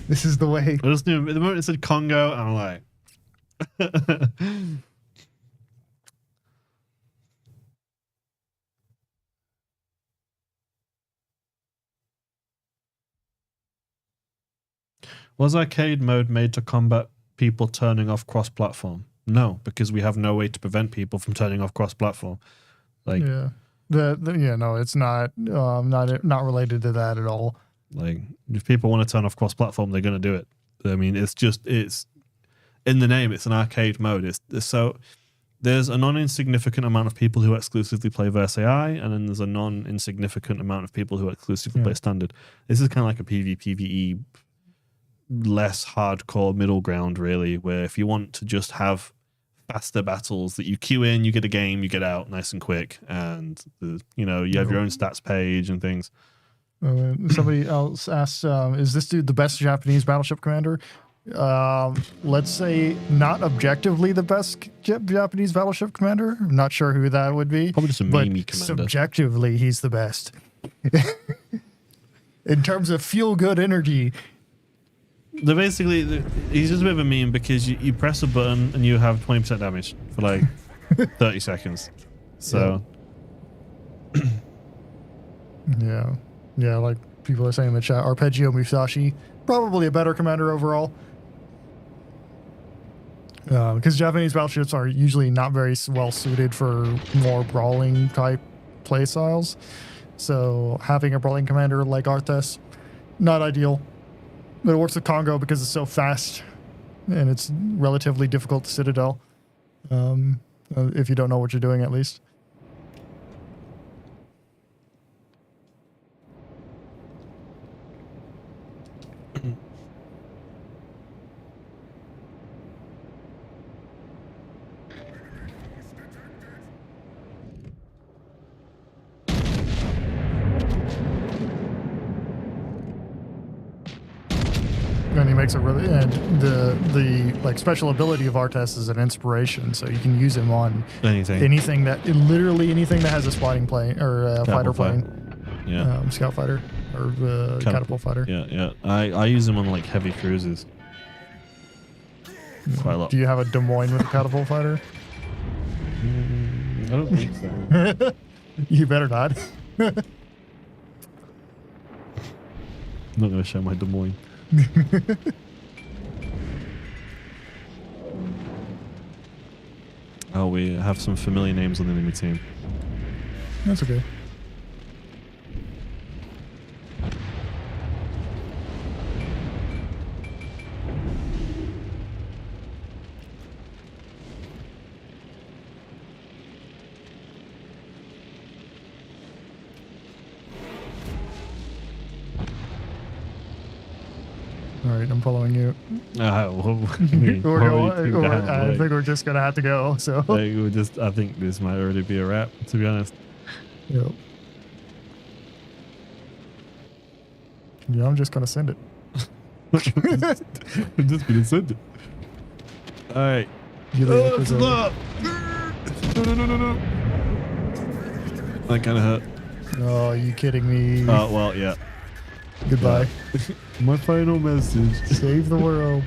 Speaker 2: This is the way.
Speaker 4: I just knew the moment it said Congo, I'm like, Was arcade mode made to combat people turning off cross-platform? No, because we have no way to prevent people from turning off cross-platform. Like,
Speaker 2: yeah, no, it's not related to that at all.
Speaker 4: Like, if people want to turn off cross-platform, they're going to do it. I mean, it's in the name. It's an arcade mode. It's so there's a non-insignificant amount of people who exclusively play Verse AI, and then there's a non-insignificant amount of people who exclusively play standard. This is kind of like a PvPvE, less hardcore middle ground, really, where if you want to just have faster battles that you queue in, you get a game, you get out nice and quick, and you have your own stats page and things.
Speaker 2: Somebody else asked, is this dude the best Japanese battleship commander? Let's say not objectively the best Japanese battleship commander. I'm not sure who that would be.
Speaker 4: Probably just a
Speaker 2: but
Speaker 4: meme commander.
Speaker 2: Subjectively, he's the best. In terms of feel-good energy.
Speaker 4: He's just a bit of a meme because you press a button and you have 20% damage for like 30 seconds. So,
Speaker 2: yeah, like people are saying in the chat, Arpeggio Musashi, probably a better commander overall. Because Japanese battleships are usually not very well suited for more brawling type play styles. So having a brawling commander like Arthas, not ideal. But it works with Congo because it's so fast and it's relatively difficult to citadel. If you don't know what you're doing, at least. And he makes it really, and the like special ability of Arthas is an inspiration, so you can use him on anything that has a sliding plane or a fighter plane, scout fighter or catapult fighter.
Speaker 4: Yeah. I use him on like heavy cruisers. Quite a lot.
Speaker 2: Do you have a Des Moines with a catapult fighter?
Speaker 4: I don't think so.
Speaker 2: You better not.
Speaker 4: I'm not going to show my Des Moines. Oh, we have some familiar names on the enemy team.
Speaker 2: That's okay. All right, I'm following you.
Speaker 4: I think
Speaker 2: we're just gonna have to go. So
Speaker 4: I think this might already be a wrap, to be honest.
Speaker 2: Yep. Yeah, I'm just gonna send it.
Speaker 4: I'm just gonna send it. All right.
Speaker 2: No.
Speaker 4: That kind of hurt.
Speaker 2: Oh, are you kidding me?
Speaker 4: Oh well, yeah.
Speaker 2: Goodbye.
Speaker 4: My final message.
Speaker 2: Save the world.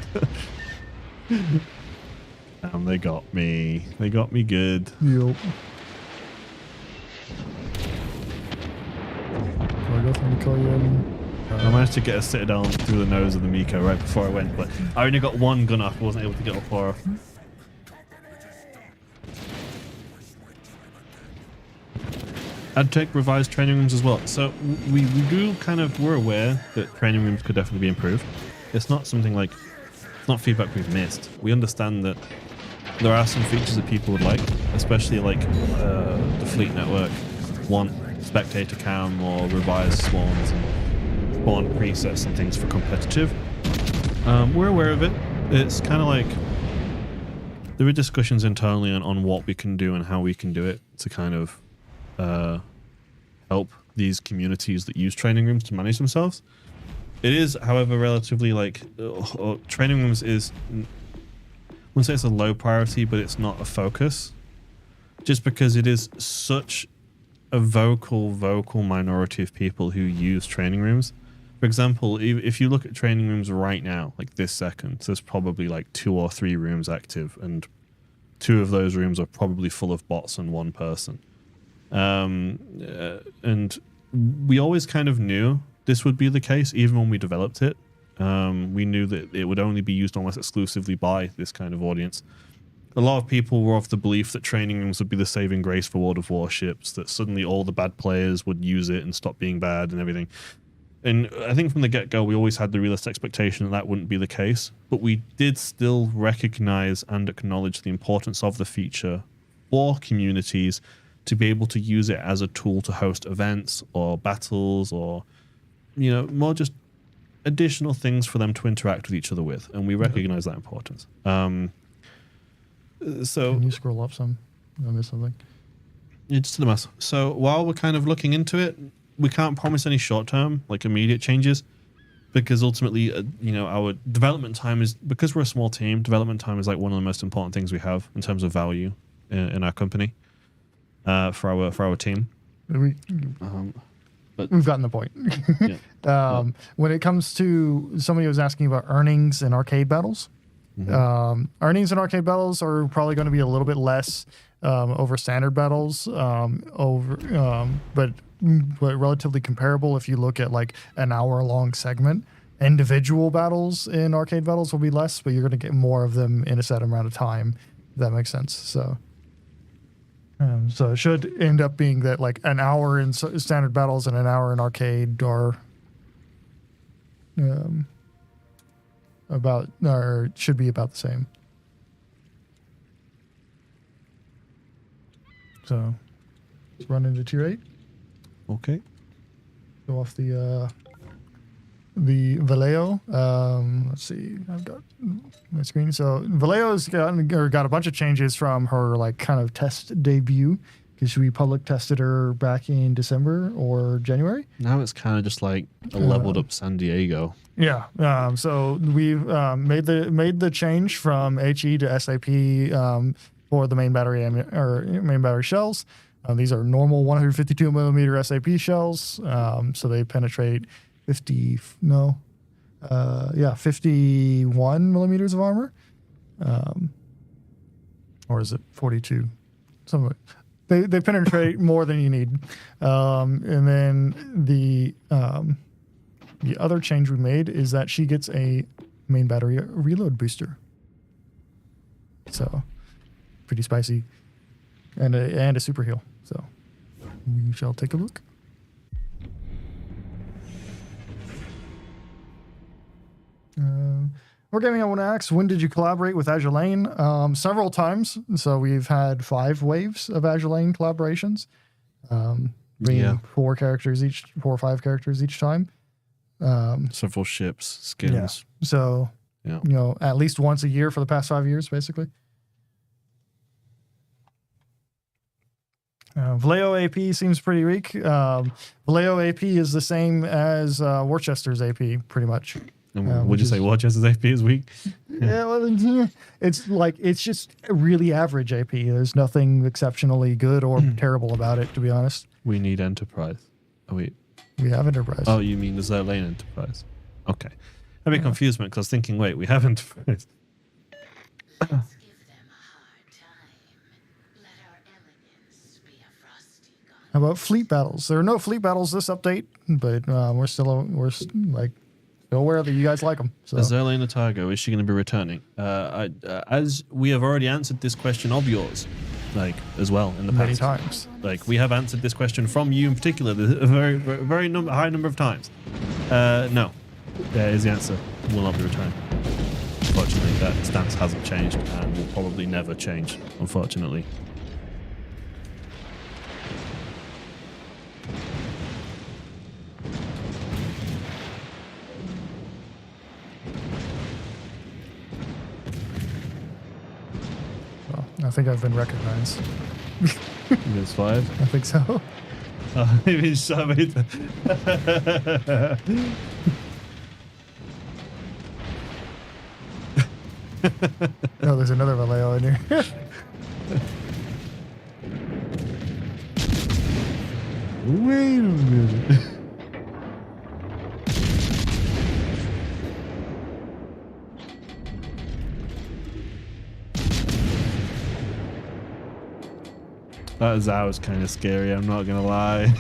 Speaker 4: They got me. They got me good.
Speaker 2: Yep. I guess I'm gonna call you in.
Speaker 4: I managed to get a citadel through the nose of the Miko right before I went, but I only got one gun off. I wasn't able to get all four off. I'd take revised training rooms as well. So we're aware that training rooms could definitely be improved. It's not something like, it's not feedback we've missed. We understand that there are some features that people would like, especially like the fleet network want spectator cam or revised spawns and spawn presets and things for competitive. We're aware of it. It's kind of like there are discussions internally on what we can do and how we can do it to kind of help these communities that use training rooms to manage themselves. It is, however, relatively like training rooms is, I wouldn't say it's a low priority, but it's not a focus, just because it is such a vocal minority of people who use training rooms. For example, if you look at training rooms right now, like this second, there's probably like 2 or 3 rooms active, and 2 of those rooms are probably full of bots and 1 person. And we always kind of knew this would be the case, even when we developed it. We knew that it would only be used almost exclusively by this kind of audience. A lot of people were of the belief that training rooms would be the saving grace for World of Warships, that suddenly all the bad players would use it and stop being bad and everything. And I think from the get-go, we always had the realistic expectation that that wouldn't be the case. But we did still recognize and acknowledge the importance of the feature for communities to be able to use it as a tool to host events or battles or, you know, more just additional things for them to interact with each other with. And we recognize that importance. So
Speaker 2: Can you scroll up some? I missed something.
Speaker 4: It's to the mass. So while we're kind of looking into it, we can't promise any short-term, like immediate changes, because ultimately, you know, our development time is, because we're a small team, development time is like one of the most important things we have in terms of value in our company for our team. But
Speaker 2: We've gotten the point.
Speaker 4: yeah.
Speaker 2: When it comes to, somebody was asking about earnings in arcade battles. Earnings in arcade battles are probably going to be a little bit less over standard battles, but relatively comparable if you look at like an hour-long segment. Individual battles in arcade battles will be less, but you're going to get more of them in a set amount of time, if that makes sense. So it should end up being that like an hour in standard battles and an hour in arcade are should be about the same. So let's run into tier 8.
Speaker 4: Okay.
Speaker 2: Go off the Vallejo. Let's see. I've got my screen. So Vallejo's got a bunch of changes from her like kind of test debut, because we public tested her back in December or January.
Speaker 4: Now it's kind of just like a leveled up San Diego.
Speaker 2: Yeah. So we've made the change from HE to SAP for the main battery main battery shells. These are normal 152 millimeter SAP shells. So they penetrate 51 millimeters of armor. Or is it 42? Something like they penetrate more than you need. And then the other change we made is that she gets a main battery reload booster. So pretty spicy, and a super heal. So we shall take a look. Wargaming, I want to ask, when did you collaborate with Azure Lane? Several times. So we've had 5 waves of Azure Lane collaborations, bringing 4 or 5 characters each time.
Speaker 4: Several ships, skins.
Speaker 2: Yeah. So, you know, at least once a year for the past 5 years, basically. Vallejo AP seems pretty weak. Vallejo AP is the same as Worcester's AP, pretty much.
Speaker 4: Would you say Worcester's AP is weak?
Speaker 2: Yeah, well, it's just really average AP. There's nothing exceptionally good or terrible about it, to be honest.
Speaker 4: We need Enterprise. Oh, wait.
Speaker 2: We have Enterprise.
Speaker 4: Oh, you mean the Zerlane Enterprise? Okay. I'm a bit confused, because I was thinking, wait, we have Enterprise.
Speaker 6: Let's give them a hard time. Let our elegance be a frosty gun.
Speaker 2: How about fleet battles? There are no fleet battles this update, but we're still aware that you guys like them. So.
Speaker 4: Zerlane Otago, is she going to be returning? As we have already answered this question of yours, like as well in the past.
Speaker 2: Many times.
Speaker 4: Like we have answered this question from you in particular a very, very high number of times. No, there is the answer. Will not be returning. Unfortunately, that stance hasn't changed and will probably never change, unfortunately.
Speaker 2: I think I've been recognized.
Speaker 4: Minus 5.
Speaker 2: I think so.
Speaker 4: Maybe so.
Speaker 2: Oh, there's another Vallejo in here.
Speaker 4: Wait a minute. That was kind of scary, I'm not gonna lie.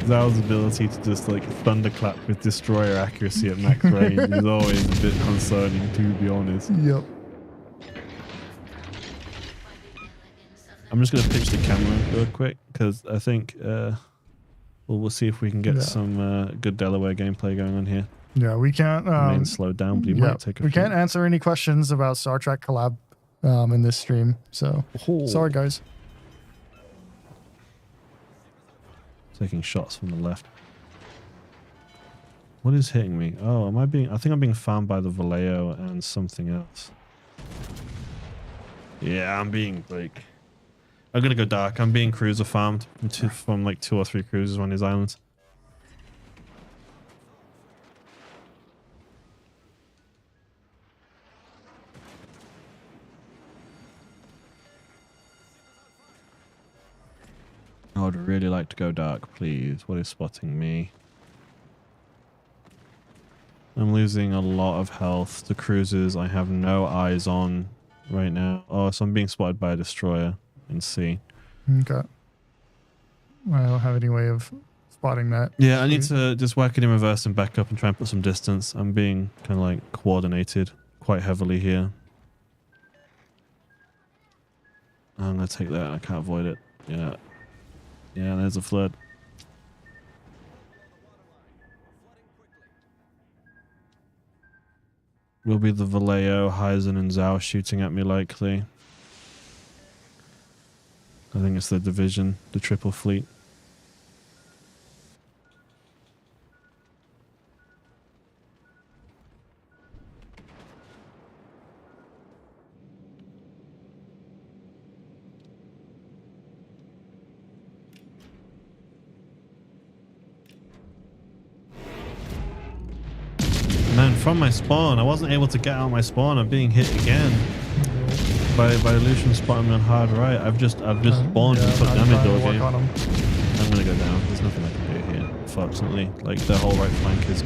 Speaker 4: Zal's ability to just like thunderclap with destroyer accuracy at max range is always a bit concerning, to be honest.
Speaker 2: Yep.
Speaker 4: I'm just gonna pitch the camera real quick because I think we'll see if we can get some good Delaware gameplay going on here.
Speaker 2: Yeah, we can't.
Speaker 4: Slow down, but you
Speaker 2: Yeah,
Speaker 4: might take a
Speaker 2: we
Speaker 4: few.
Speaker 2: can't answer any questions about Star Trek collab in this stream. So sorry, guys.
Speaker 4: Taking shots from the left. What is hitting me? Oh, am I being? I think I'm being farmed by the Vallejo and something else. Yeah, I'm being like. I'm gonna go dark. I'm being cruiser farmed from like 2 or 3 cruisers on these islands. I would really like to go dark, please. What is spotting me? I'm losing a lot of health. The cruisers I have no eyes on right now. Oh, so I'm being spotted by a destroyer in C.
Speaker 2: Okay. I don't have any way of spotting that.
Speaker 4: Yeah, I need to just whack it in reverse and back up and try and put some distance. I'm being kind of like coordinated quite heavily here. I'm going to take that. I can't avoid it. Yeah. Yeah, there's a flood. Will be the Vallejo, Heisen, and Zhao shooting at me likely. I think it's the division, the triple fleet. Man, from my spawn, I wasn't able to get out my spawn. I'm being hit again by Lucian spotting me on hard right. I've just spawned and put damage all game. I'm gonna go down. There's nothing I can do here, unfortunately. Like the whole right flank is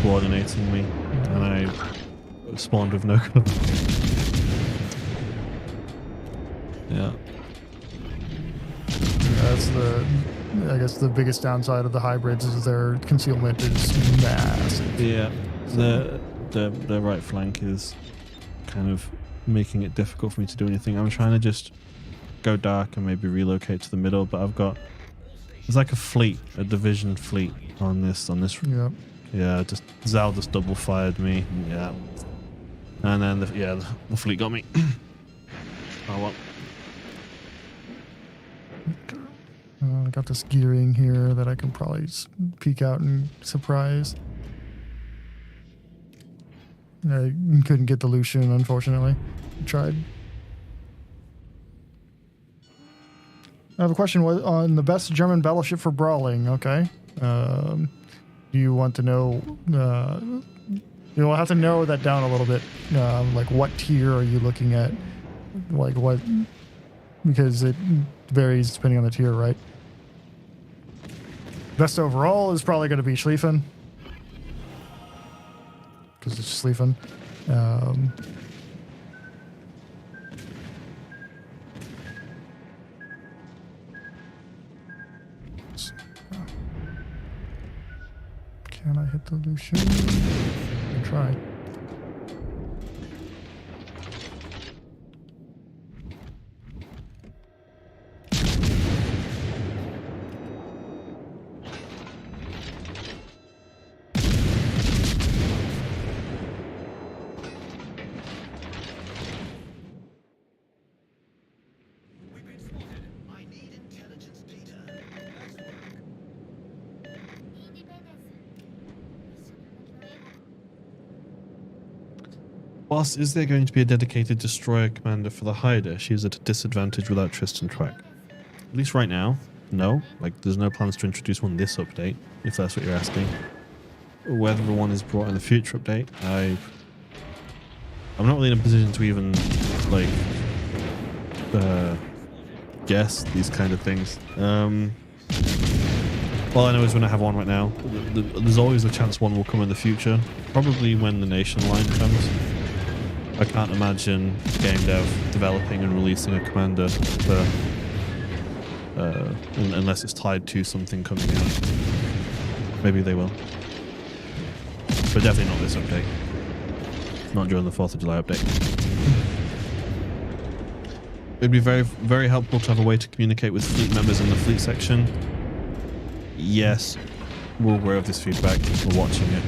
Speaker 4: coordinating me, and I spawned with no cover. Yeah.
Speaker 2: That's I guess the biggest downside of the hybrids is their concealment is massive.
Speaker 4: Yeah, the right flank is kind of making it difficult for me to do anything. I'm trying to just go dark and maybe relocate to the middle, but there's like a fleet, a division fleet on this.
Speaker 2: Yeah.
Speaker 4: Yeah, just Zal just double fired me. Yeah, and then the fleet got me. Oh well.
Speaker 2: I got this gearing here that I can probably peek out and surprise. I couldn't get the Lucian, unfortunately. I tried. I have a question on the best German battleship for brawling. Okay. Do you want to know? You'll have to narrow that down a little bit. Like, what tier are you looking at? Like, what? Because it varies depending on the tier, right? Best overall is probably going to be Schlieffen. Because it's Schlieffen. Can I hit the Lucian? I'll try.
Speaker 4: Boss, is there going to be a dedicated destroyer commander for the Hyder? She's at a disadvantage without Tristan Track. At least right now, no. Like, there's no plans to introduce one this update, if that's what you're asking. Whether one is brought in the future update, I'm not really in a position to even, like, guess these kind of things. All I know is when I have one right now, there's always a chance one will come in the future. Probably when the nation line comes. I can't imagine game dev developing and releasing a commander for unless it's tied to something coming out. Maybe they will, but definitely not this update. Not during the 4th of July update. It'd be very, very helpful to have a way to communicate with fleet members in the fleet section. Yes, we're aware of this feedback. We're watching it.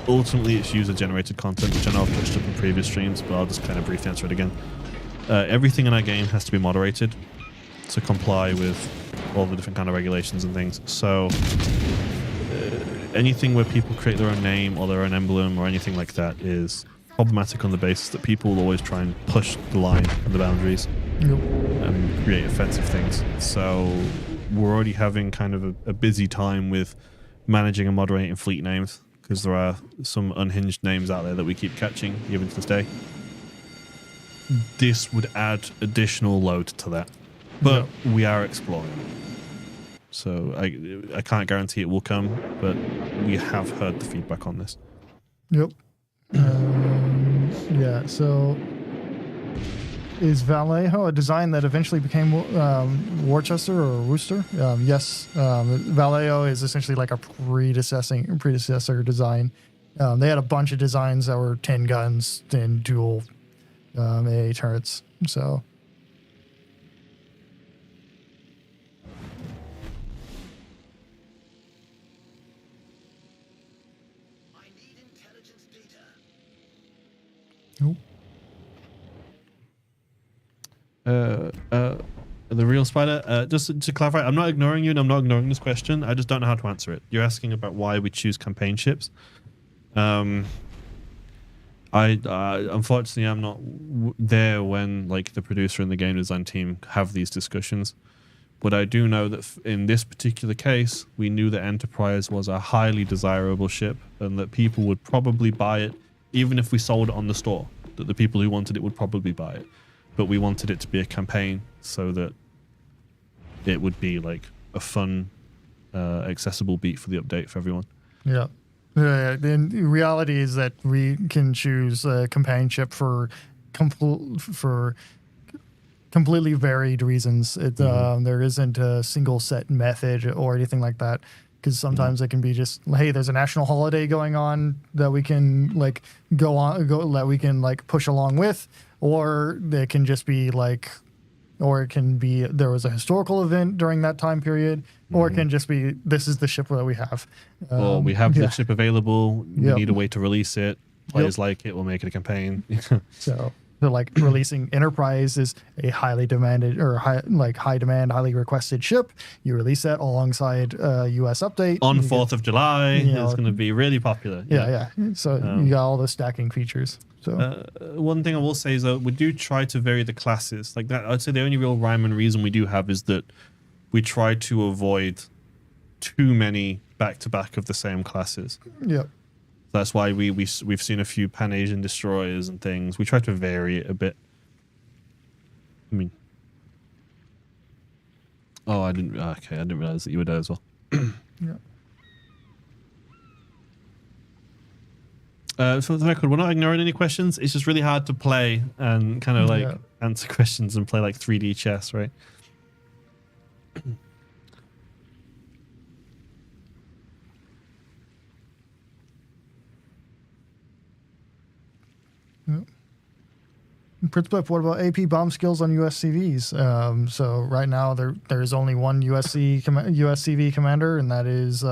Speaker 4: Ultimately, it's user-generated content, which I know I've touched up in previous streams, but I'll just kind of briefly answer it again. Everything in our game has to be moderated to comply with all the different kind of regulations and things. So anything where people create their own name or their own emblem or anything like that is problematic on the basis that people will always try and push the line and the boundaries and create offensive things. So we're already having kind of a busy time with managing and moderating fleet names, because there are some unhinged names out there that we keep catching even to this day. This would add additional load to that, but we are exploring. So I can't guarantee it will come, but we have heard the feedback on this.
Speaker 2: Yep. Yeah, so is Vallejo a design that eventually became Worcester or Worcester? Yes. Vallejo is essentially like a predecessor design. They had a bunch of designs that were 10 guns and dual AA turrets. So nope.
Speaker 4: The real Spider, just to clarify, I'm not ignoring you and I'm not ignoring this question. I just don't know how to answer it. You're asking about why we choose campaign ships. Unfortunately, I'm not there when like the producer and the game design team have these discussions. But I do know that in this particular case, we knew that Enterprise was a highly desirable ship and that people would probably buy it, even if we sold it on the store, that the people who wanted it would probably buy it. But we wanted it to be a campaign so that it would be like a fun, accessible beat for the update for everyone.
Speaker 2: Yeah. The reality is that we can choose a companionship for completely varied reasons. There isn't a single set method or anything like that. Because sometimes it can be just, hey, there's a national holiday going on that we can like that we can like push along with, or it can just be like, or it can be there was a historical event during that time period, or it can just be this is the ship that we have.
Speaker 4: Or we have the ship available. We need a way to release it. Players like it. We'll make it a campaign.
Speaker 2: So like releasing Enterprise is a highly demanded or high demand, highly requested ship. You release that alongside US update
Speaker 4: on 4th of July. It's going to be really popular.
Speaker 2: Yeah. So you got all the stacking features. So
Speaker 4: one thing I will say is that we do try to vary the classes. Like that, I'd say the only real rhyme and reason we do have is that we try to avoid too many back-to-back of the same classes.
Speaker 2: Yep.
Speaker 4: That's why we've seen a few Pan-Asian destroyers and things. We try to vary it a bit. I mean, I didn't realize that you were there as well.
Speaker 2: Yeah.
Speaker 4: For the record, we're not ignoring any questions. It's just really hard to play and kind of like answer questions and play like 3D chess, right?
Speaker 2: Principal, what about AP bomb skills on USCVs? So right now there's only one USCV commander, and that is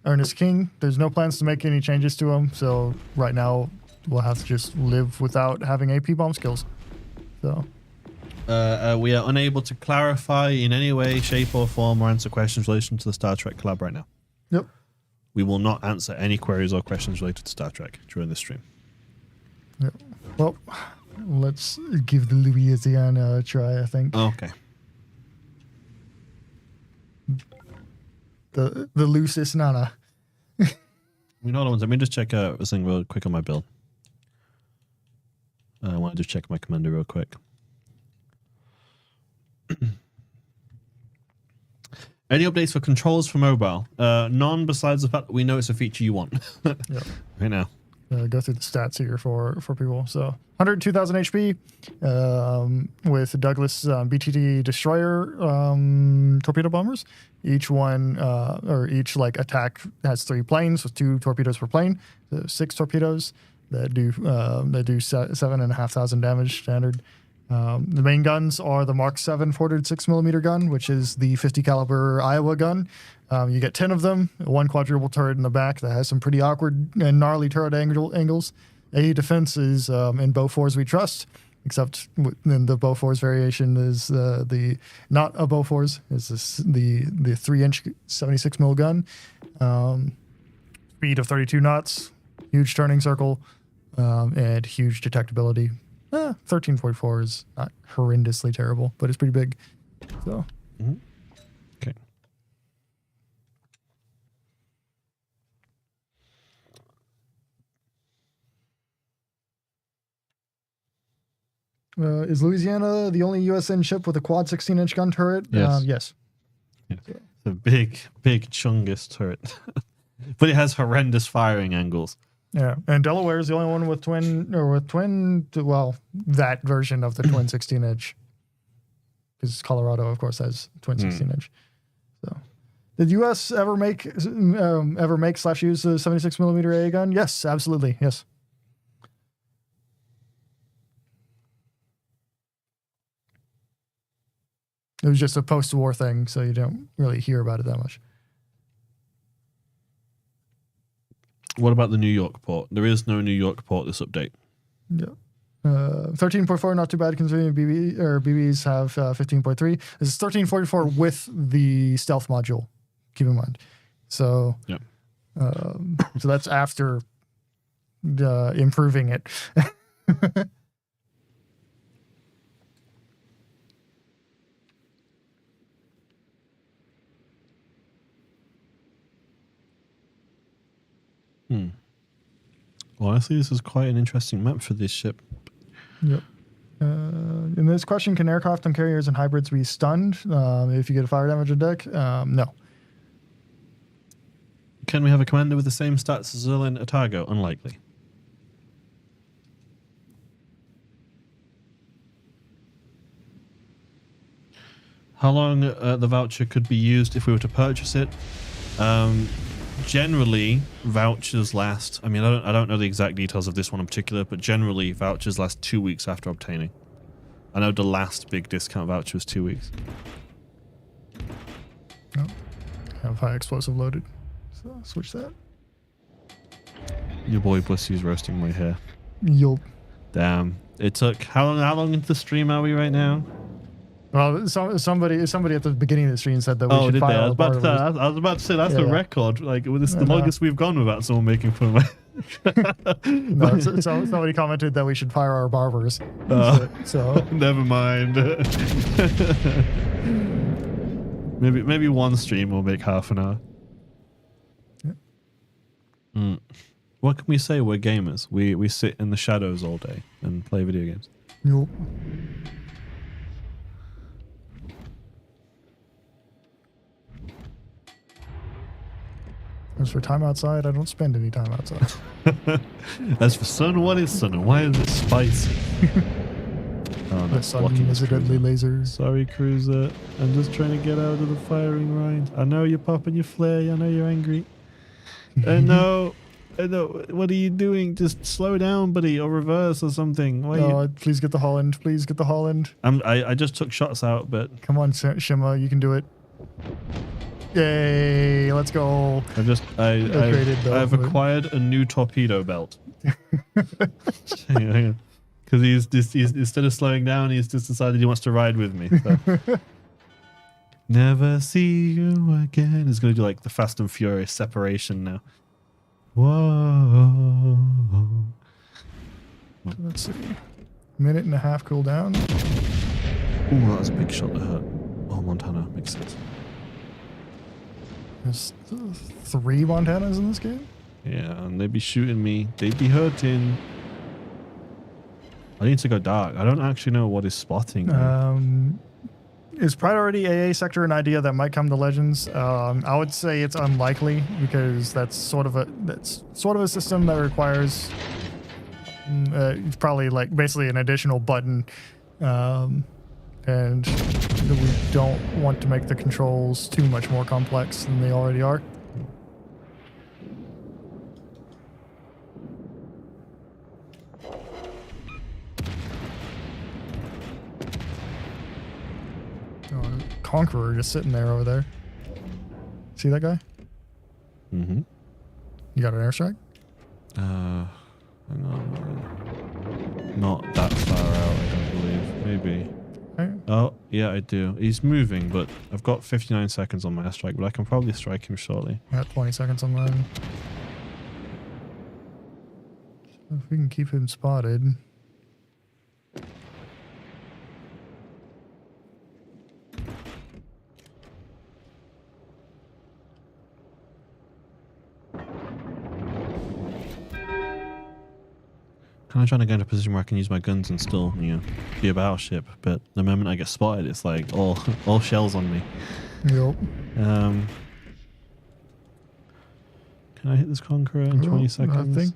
Speaker 2: Ernest King. There's no plans to make any changes to him, so right now we'll have to just live without having AP bomb skills. So
Speaker 4: we are unable to clarify in any way, shape, or form or answer questions in relation to the Star Trek collab right now.
Speaker 2: Yep.
Speaker 4: We will not answer any queries or questions related to Star Trek during this stream.
Speaker 2: Yep. Well, let's give the Louisiana a try, I think.
Speaker 4: Okay.
Speaker 2: The loosest nana.
Speaker 4: Hold on, let me just check this thing real quick on my build. I want to just check my commander real quick. Any updates for controls for mobile? None besides the fact that we know it's a feature you want.
Speaker 2: Yep.
Speaker 4: Right now.
Speaker 2: go through the stats here for people. So 102,000 HP with Douglas BTT destroyer torpedo bombers. Each one or each like attack has 3 planes with 2 torpedoes per plane. So 6 torpedoes that do 7,500 damage standard. The main guns are the Mark 7 406mm gun, which is the 50 caliber Iowa gun. You get 10 of them, 1 quadruple turret in the back that has some pretty awkward and gnarly turret angles. AE defense is in Bofors we trust, except in the Bofors variation is the not a Bofors, is the 3-inch 76mm gun. Speed of 32 knots, huge turning circle, and huge detectability. 13.4 is not horrendously terrible, but it's pretty big. So.
Speaker 4: Mm-hmm. Okay.
Speaker 2: Is Louisiana the only USN ship with a quad 16-inch gun turret?
Speaker 4: Yes.
Speaker 2: Yes.
Speaker 4: Yeah. The big Chungus turret. But it has horrendous firing angles.
Speaker 2: Yeah, and Delaware is the only one with that version of the twin 16-inch. Because Colorado, of course, has twin 16-inch. So, did U.S. ever make / use the 76mm AA gun? Yes, absolutely. Yes. It was just a post-war thing, so you don't really hear about it that much.
Speaker 4: What about the New York port? There is no New York port this update.
Speaker 2: Yeah. 13.4, not too bad considering BBs have 15.3. This is 13.44 with the stealth module. Keep in mind. So,
Speaker 4: yep.
Speaker 2: So that's after improving it.
Speaker 4: Honestly, this is quite an interesting map for this ship.
Speaker 2: Yep. In this question, can aircraft on carriers and hybrids be stunned if you get a fire damage on deck? No.
Speaker 4: Can we have a commander with the same stats as Zerlin Otago? Unlikely. How long the voucher could be used if we were to purchase it? Generally, vouchers last. I mean, I don't know the exact details of this one in particular, but generally, vouchers last 2 weeks after obtaining. I know the last big discount voucher was 2 weeks.
Speaker 2: Oh, I have high explosive loaded, so I'll switch that.
Speaker 4: Your boy Bussy's roasting my hair.
Speaker 2: Yup.
Speaker 4: Damn. It took how long into the stream are we right now?
Speaker 2: Well, somebody at the beginning of the stream said that we should fire.
Speaker 4: I was about to say that's a record. Like this is the longest we've gone without someone making fun of my.
Speaker 2: No, somebody commented that we should fire our barbers. So
Speaker 4: never mind. maybe one stream will make half an hour. Yeah. What can we say? We're gamers. We sit in the shadows all day and play video games.
Speaker 2: Nope. As for time outside, I don't spend any time outside.
Speaker 4: As for sun, what is sun and why is it spicy? Oh,
Speaker 2: the sun is a deadly laser.
Speaker 4: Sorry, cruiser. I'm just trying to get out of the firing range. I know you're popping your flare. I know you're angry. I know. What are you doing? Just slow down, buddy, or reverse or something.
Speaker 2: Please get the Holland. Please get the Holland.
Speaker 4: I just took shots out, but
Speaker 2: come on, Shima, you can do it. Yay! Let's go.
Speaker 4: I've acquired a new torpedo belt. Because he's instead of slowing down, he's just decided he wants to ride with me. So. Never see you again. He's going to do like the Fast and Furious separation now. Whoa.
Speaker 2: Let's see. Minute and a half cooldown.
Speaker 4: Ooh, that was a big shot that hurt. Oh, Montana. Makes sense.
Speaker 2: There's 3 Montanas in this game?
Speaker 4: Yeah, and they'd be shooting me. They'd be hurting. I need to go dark. I don't actually know what is spotting.
Speaker 2: Is priority AA sector an idea that might come to Legends? I would say it's unlikely because that's sort of a system that requires it's probably like basically an additional button, and we don't want to make the controls too much more complex than they already are. Conqueror just sitting there over there. See that guy?
Speaker 4: Mm-hmm.
Speaker 2: You got an airstrike?
Speaker 4: Hang on. Not that far out, I don't believe. Maybe.
Speaker 2: Okay.
Speaker 4: Oh, yeah, I do. He's moving, but I've got 59 seconds on my airstrike, but I can probably strike him shortly.
Speaker 2: I got 20 seconds on mine. So if we can keep him spotted.
Speaker 4: Kind of trying to get in a position where I can use my guns and still, you know, be a battleship. But the moment I get spotted, it's like all shells on me.
Speaker 2: Yep.
Speaker 4: Can I hit this Conqueror in 20 seconds?
Speaker 2: I think.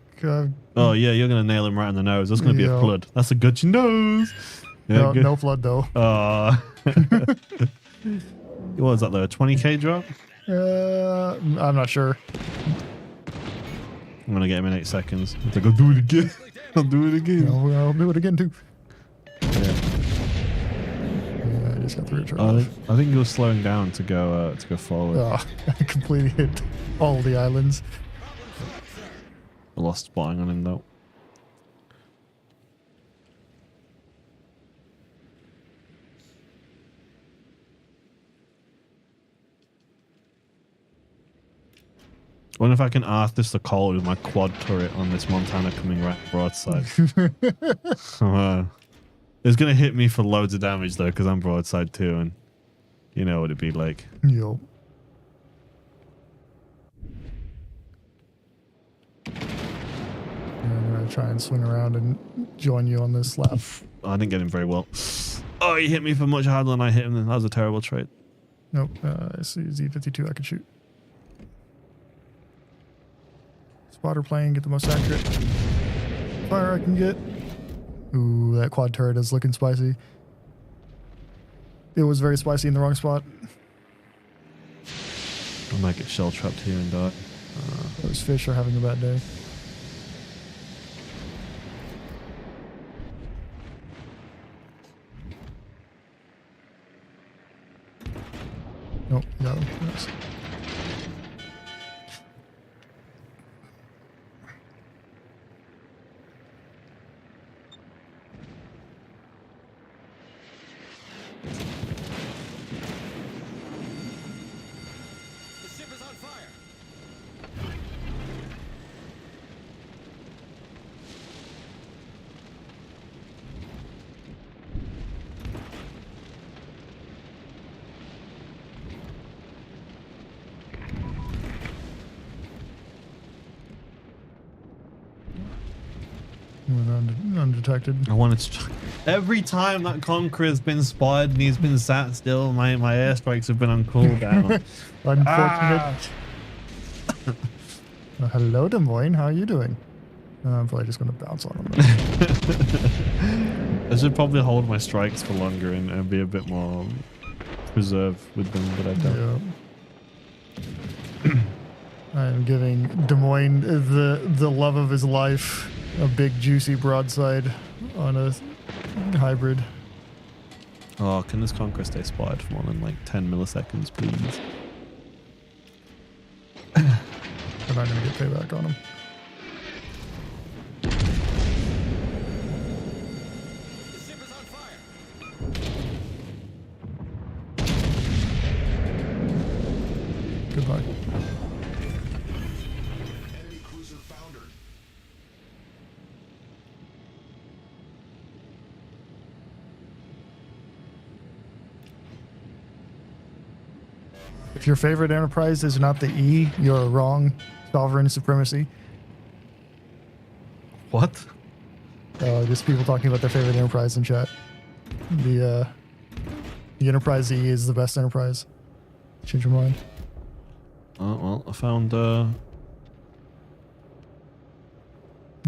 Speaker 4: Oh yeah, you're gonna nail him right in the nose. That's gonna be a flood. That's a good nose. Yeah,
Speaker 2: no flood though.
Speaker 4: What was that though? A 20k drop?
Speaker 2: I'm not sure.
Speaker 4: I'm gonna get him in 8 seconds. I think I'll do it again. I'll do it again.
Speaker 2: I'll do it again too.
Speaker 4: Yeah.
Speaker 2: I just got the recharge.
Speaker 4: I think he was slowing down to go forward.
Speaker 2: Oh, I completely hit all the islands.
Speaker 4: I lost spotting on him though. I wonder if I can artist the call with my quad turret on this Montana coming right broadside. It's going to hit me for loads of damage though because I'm broadside too, and you know what it'd be like.
Speaker 2: Yo. I'm going to try and swing around and join you on this lap.
Speaker 4: I didn't get him very well. Oh, he hit me for much harder than I hit him. That was a terrible trade.
Speaker 2: Nope. I see Z52 I can shoot. Spotter plane, get the most accurate fire I can get. Ooh, that quad turret is looking spicy. It was very spicy in the wrong spot.
Speaker 4: I might get shell trapped here and die.
Speaker 2: Those fish are having a bad day. Nope, got him. Nice. Undetected.
Speaker 4: I wanted to. Every time that Conqueror has been spotted and he's been sat still, my airstrikes have been on cooldown.
Speaker 2: Unfortunate. Hello, Des Moines. How are you doing? I'm probably just going to bounce on him.
Speaker 4: I should probably hold my strikes for longer and be a bit more preserved with them, but I don't.
Speaker 2: Yeah. I'm giving Des Moines the love of his life. A big juicy broadside on a hybrid.
Speaker 4: Oh, can this Conqueror stay spotted for more than like 10 milliseconds, please?
Speaker 2: I'm not going to get payback on him.
Speaker 5: The ship is on fire.
Speaker 2: Goodbye.
Speaker 5: Enemy cruiser foundered.
Speaker 2: If your favorite enterprise is not the E, you're wrong. Sovereign supremacy.
Speaker 4: What?
Speaker 2: Just people talking about their favorite enterprise in chat. The The Enterprise E is the best Enterprise. Change your mind.
Speaker 4: Oh, well, I found...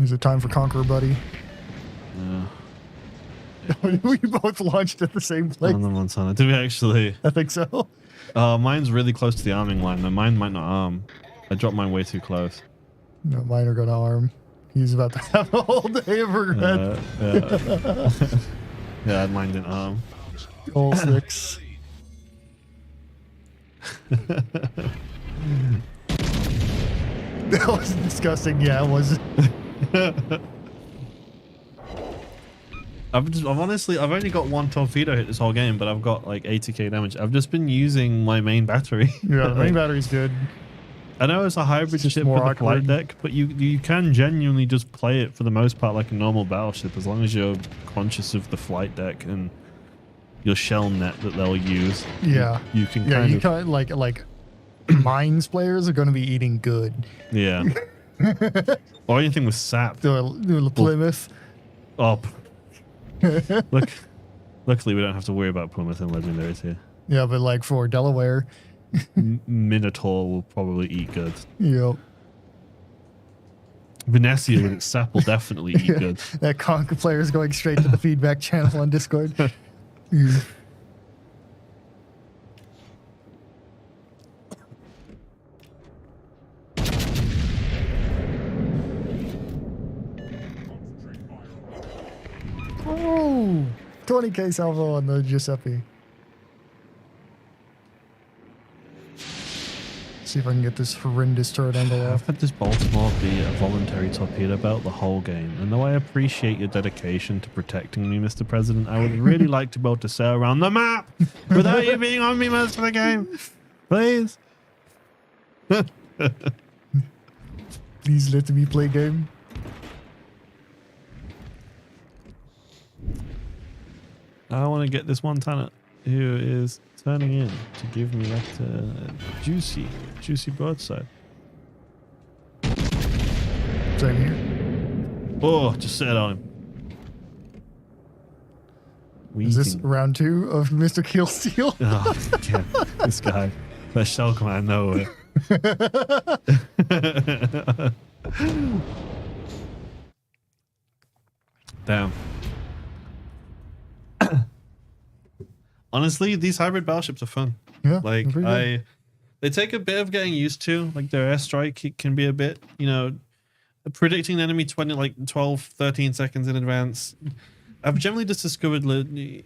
Speaker 2: Is it time for Conqueror, buddy?
Speaker 4: Yeah.
Speaker 2: We both launched at the same place.
Speaker 4: On the Montana. Did we actually?
Speaker 2: I think so.
Speaker 4: Mine's really close to the arming line. Though mine might not arm. I dropped mine way too close.
Speaker 2: No, mine are going to arm. He's about to have a whole day of regret.
Speaker 4: Yeah. Yeah, mine didn't arm.
Speaker 2: All 6. That was disgusting. Yeah, it was.
Speaker 4: I've only got 1 torpedo hit this whole game, but I've got like 80k damage. I've just been using my main battery.
Speaker 2: Yeah, the main battery's good.
Speaker 4: I know it's a hybrid
Speaker 2: Just
Speaker 4: ship
Speaker 2: more
Speaker 4: with a flight
Speaker 2: awkward.
Speaker 4: deck, but you can genuinely just play it for the most part like a normal battleship as long as you're conscious of the flight deck and your shell net that they'll use.
Speaker 2: Yeah.
Speaker 4: You can
Speaker 2: Yeah,
Speaker 4: kind
Speaker 2: you
Speaker 4: of...
Speaker 2: can't, like mines players are going to be eating good.
Speaker 4: Yeah. Or anything with sap.
Speaker 2: The Plymouth.
Speaker 4: Up. Look, luckily we don't have to worry about Plymouth and Legendaries here.
Speaker 2: Yeah, but like for Delaware.
Speaker 4: Minotaur will probably eat good.
Speaker 2: Yep.
Speaker 4: Venetia with its sap will definitely eat good.
Speaker 2: That Conquer player is going straight to the feedback channel on Discord. Yeah. Oh, 20k salvo on the Giuseppe. See if I can get this horrendous turret angle
Speaker 4: I've
Speaker 2: off.
Speaker 4: had this Baltimore be a voluntary torpedo belt the whole game, and though I appreciate your dedication to protecting me, Mr. President, I would really like to be able to sail around the map without you being on me most of the game. Please.
Speaker 2: Please let me play game.
Speaker 4: I want to get this Montana who is turning in to give me that juicy broadside.
Speaker 2: Same here.
Speaker 4: Oh, just set on him.
Speaker 2: Is this round 2 of Mr. Keel Steel?
Speaker 4: Oh, yeah, this guy. Best shell command nowhere. Damn. Honestly, these hybrid battleships are fun.
Speaker 2: Yeah.
Speaker 4: Like
Speaker 2: they're pretty good.
Speaker 4: they take a bit of getting used to. Like their airstrike can be a bit, predicting the enemy 12, 13 seconds in advance. I've generally just discovered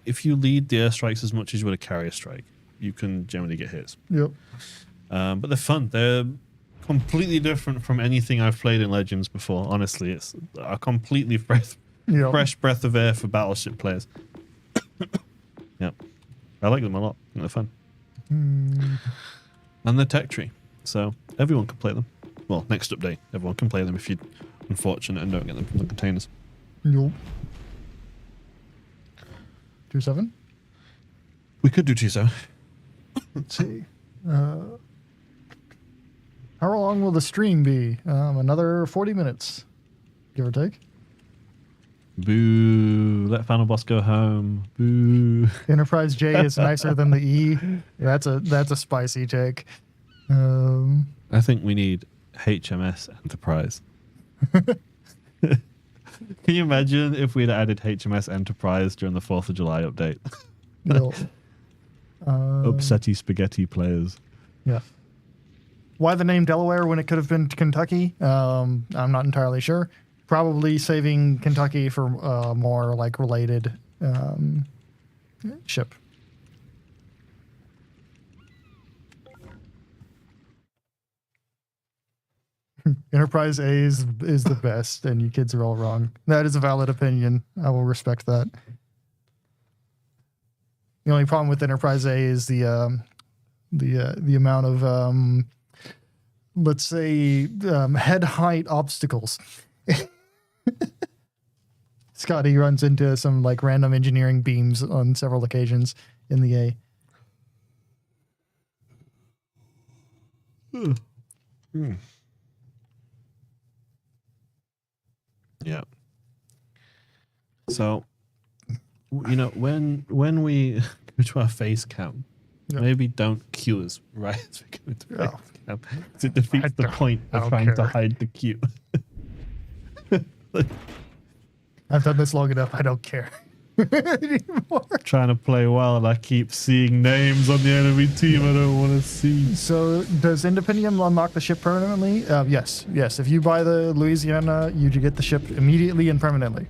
Speaker 4: if you lead the airstrikes as much as you would a carrier strike, you can generally get hits.
Speaker 2: Yep.
Speaker 4: But they're fun. They're completely different from anything I've played in Legends before. Honestly, it's a completely fresh breath of air for battleship players. Yep. I like them a lot. I think they're fun. And they're tech tree, so everyone can play them. Well, next update, everyone can play them if you're unfortunate and don't get them from the containers.
Speaker 2: Nope. 2-7?
Speaker 4: We could do 2-7.
Speaker 2: Let's see. How long will the stream be? Another 40 minutes, give or take.
Speaker 4: Boo! Let Final Boss go home. Boo!
Speaker 2: Enterprise J is nicer than the E. That's a spicy take.
Speaker 4: I think we need HMS Enterprise. Can you imagine if we'd added HMS Enterprise during the 4th of July update? Upsetty spaghetti players.
Speaker 2: Yeah. Why the name Delaware when it could have been Kentucky? I'm not entirely sure. Probably saving Kentucky for more like related ship. Enterprise A is the best, and you kids are all wrong. That is a valid opinion. I will respect that. The only problem with Enterprise A is the amount of let's say head height obstacles. Scotty runs into some like random engineering beams on several occasions in the A.
Speaker 4: Yeah. So, when we Go to our face cam.
Speaker 2: Yeah.
Speaker 4: Maybe don't queue us right as we go into
Speaker 2: Yeah.
Speaker 4: face cam. 'Cause it defeats the point
Speaker 2: I
Speaker 4: of
Speaker 2: don't
Speaker 4: trying to
Speaker 2: care.
Speaker 4: hide the queue.
Speaker 2: I've done this long enough. I don't care anymore.
Speaker 4: Trying to play well, and I keep seeing names on the enemy team I don't want to see.
Speaker 2: So does Independium unlock the ship permanently? Yes. If you buy the Louisiana, you get the ship immediately and permanently,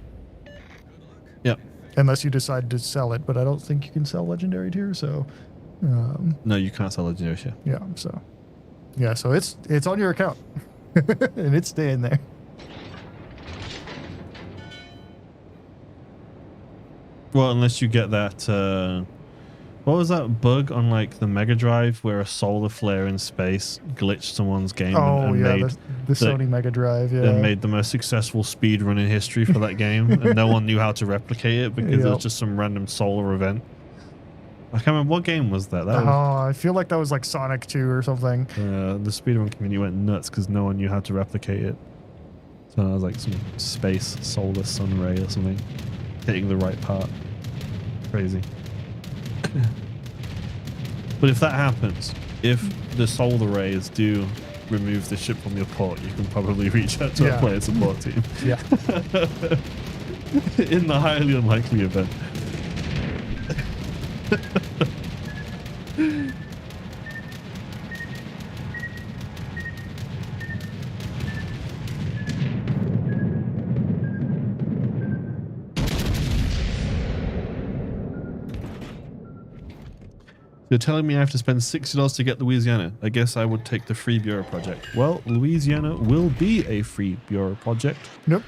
Speaker 4: Yep.
Speaker 2: unless you decide to sell it. But I don't think you can sell legendary tier. So
Speaker 4: No, you can't sell legendary ship.
Speaker 2: so it's on your account and it's staying there.
Speaker 4: Well, unless you get that. What was that bug on like the Mega Drive where a solar flare in space glitched someone's game and made
Speaker 2: the Sony Mega Drive. Yeah,
Speaker 4: and made the most successful speed run in history for that game, and no one knew how to replicate it because it
Speaker 2: Yep.
Speaker 4: was just some random solar event. I can't remember what game was that. That was
Speaker 2: I feel like that was like Sonic 2 or something.
Speaker 4: the speedrun community went nuts because no one knew how to replicate it. So that was like some space solar sun ray or something hitting the right part. Crazy. But if that happens, if the solar rays do remove the ship from your port, you can probably reach out to a
Speaker 2: Yeah.
Speaker 4: player support team.
Speaker 2: Yeah.
Speaker 4: In the highly unlikely event. You're telling me I have to spend $60 to get Louisiana. I guess I would take the free bureau project. Well, Louisiana will be a free bureau project.
Speaker 2: Nope.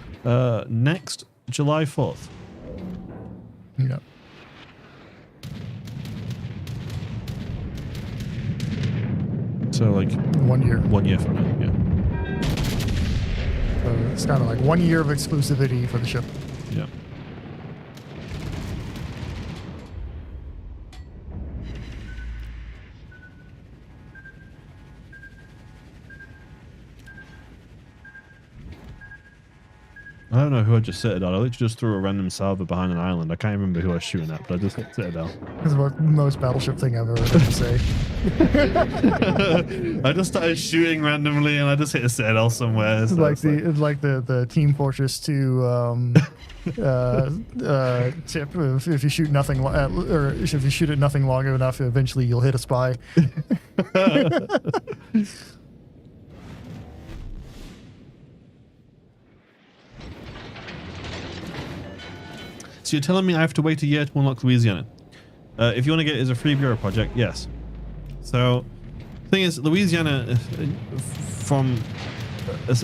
Speaker 4: Next July 4th.
Speaker 2: Yeah.
Speaker 4: So like
Speaker 2: 1 year.
Speaker 4: 1 year from now, yeah.
Speaker 2: So it's kind of like 1 year of exclusivity for the ship.
Speaker 4: Yeah. I don't know who I just Citadel. I literally just threw a random salvo behind an island. I can't remember who I was shooting at, but I just hit Citadel.
Speaker 2: It's the most battleship thing I've ever heard you say.
Speaker 4: I just started shooting randomly and I just hit a Citadel somewhere.
Speaker 2: It's
Speaker 4: So
Speaker 2: like the Team Fortress 2 tip. If you shoot nothing, or if you shoot at nothing long enough, eventually you'll hit a spy.
Speaker 4: So you're telling me I have to wait a year to unlock Louisiana? If you want to get it as a free bureau project, yes. So, the thing is, Louisiana, from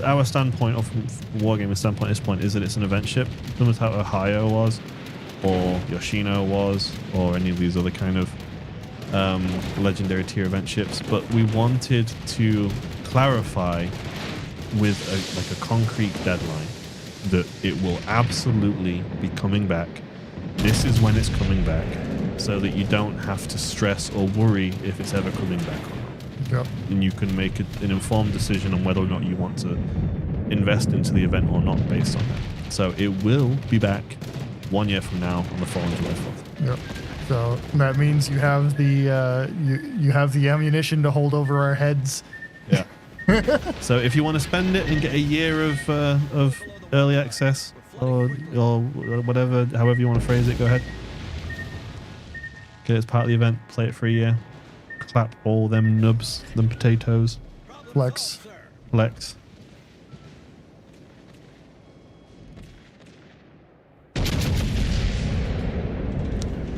Speaker 4: our standpoint, or from Wargaming standpoint at this point, is that it's an event ship, similar to how Ohio was, or Yoshino was, or any of these other kind of legendary tier event ships. But we wanted to clarify with a concrete deadline that it will absolutely be coming back. This is when it's coming back, so that you don't have to stress or worry if it's ever coming back or not.
Speaker 2: Yep.
Speaker 4: And you can make an informed decision on whether or not you want to invest into the event or not based on that. So it will be back 1 year from now on the following July 4th.
Speaker 2: Yep. So that means you have the you have the ammunition to hold over our heads.
Speaker 4: Yeah. So if you want to spend it and get a year of early access or whatever, however you want to phrase it, go ahead. Get it as part of the event, play it for a year, clap all them nubs, them potatoes,
Speaker 2: Flex.
Speaker 4: flex.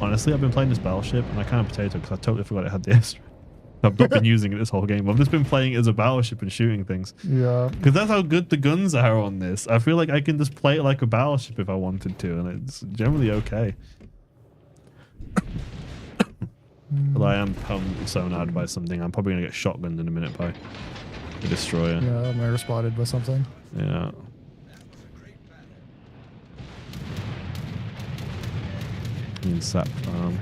Speaker 4: Honestly, I've been playing this battleship and I kind of potato because I totally forgot it had the airstrike. I've not been using it this whole game. I've just been playing it as a battleship and shooting things.
Speaker 2: Yeah.
Speaker 4: Because that's how good the guns are on this. I feel like I can just play it like a battleship if I wanted to, and it's generally okay. But I am sonared by something. I'm probably going to get shotgunned in a minute by the destroyer.
Speaker 2: Yeah, I'm air spotted by something.
Speaker 4: Yeah. Sap farm.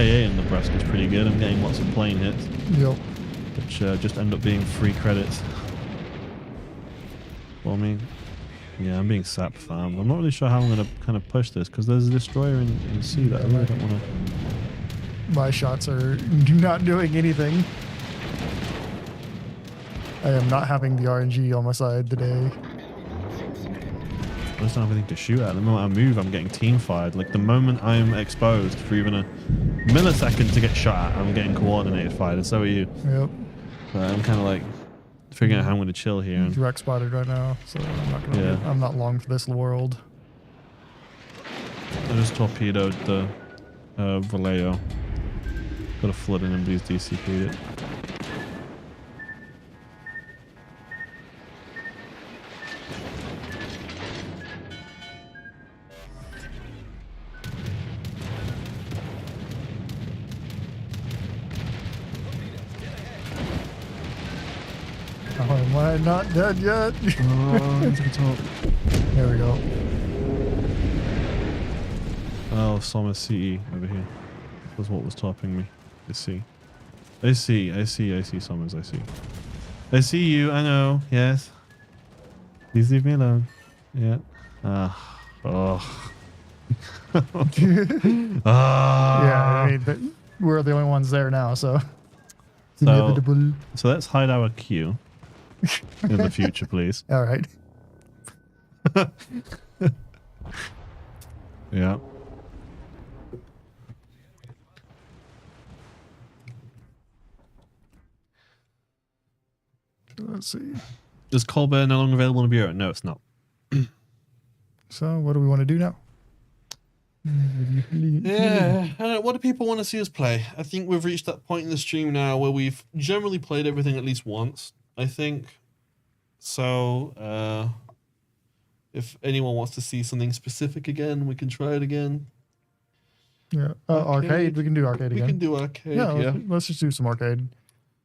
Speaker 4: KA in Nebraska is pretty good. I'm getting lots of plane hits,
Speaker 2: Yep.
Speaker 4: which just end up being free credits for me. Yeah, I'm being sap farmed. I'm not really sure how I'm going to kind of push this because there's a destroyer in sea that I really don't want to.
Speaker 2: My shots are not doing anything. I am not having the RNG on my side today.
Speaker 4: I just don't have anything to shoot at. The moment I move, I'm getting team fired. Like the moment I'm exposed for even a millisecond to get shot at, I'm getting coordinated fired, and so are you.
Speaker 2: Yep.
Speaker 4: So I'm kind of like figuring out how I'm going to chill here. And,
Speaker 2: Direct spotted right now, so I'm not gonna.
Speaker 4: Yeah.
Speaker 2: I'm not long for this world.
Speaker 4: I just torpedoed the Vallejo. Got a flood in him, but he's DCP'd it.
Speaker 2: Oh, am I not dead yet? There we go.
Speaker 4: Oh, Sommer CE over here was what was topping me. I see Sommers, I see. I see you, I know, yes. Please leave me alone. Yeah. Oh.
Speaker 2: Yeah, I mean, we're the only ones there now, so. It's inevitable.
Speaker 4: So let's hide our queue in the future, please.
Speaker 2: All right.
Speaker 4: Yeah.
Speaker 2: Let's see.
Speaker 4: Is Colbert no longer available in the bureau? No, it's not.
Speaker 2: So, what do we want to do now?
Speaker 4: Yeah, what do people want to see us play? I think we've reached that point in the stream now where we've generally played everything at least once, I think. So, if anyone wants to see something specific again, we can try it again.
Speaker 2: Yeah, arcade. We can do arcade again.
Speaker 4: We can do arcade,
Speaker 2: Yeah,
Speaker 4: yeah.
Speaker 2: let's just do some arcade.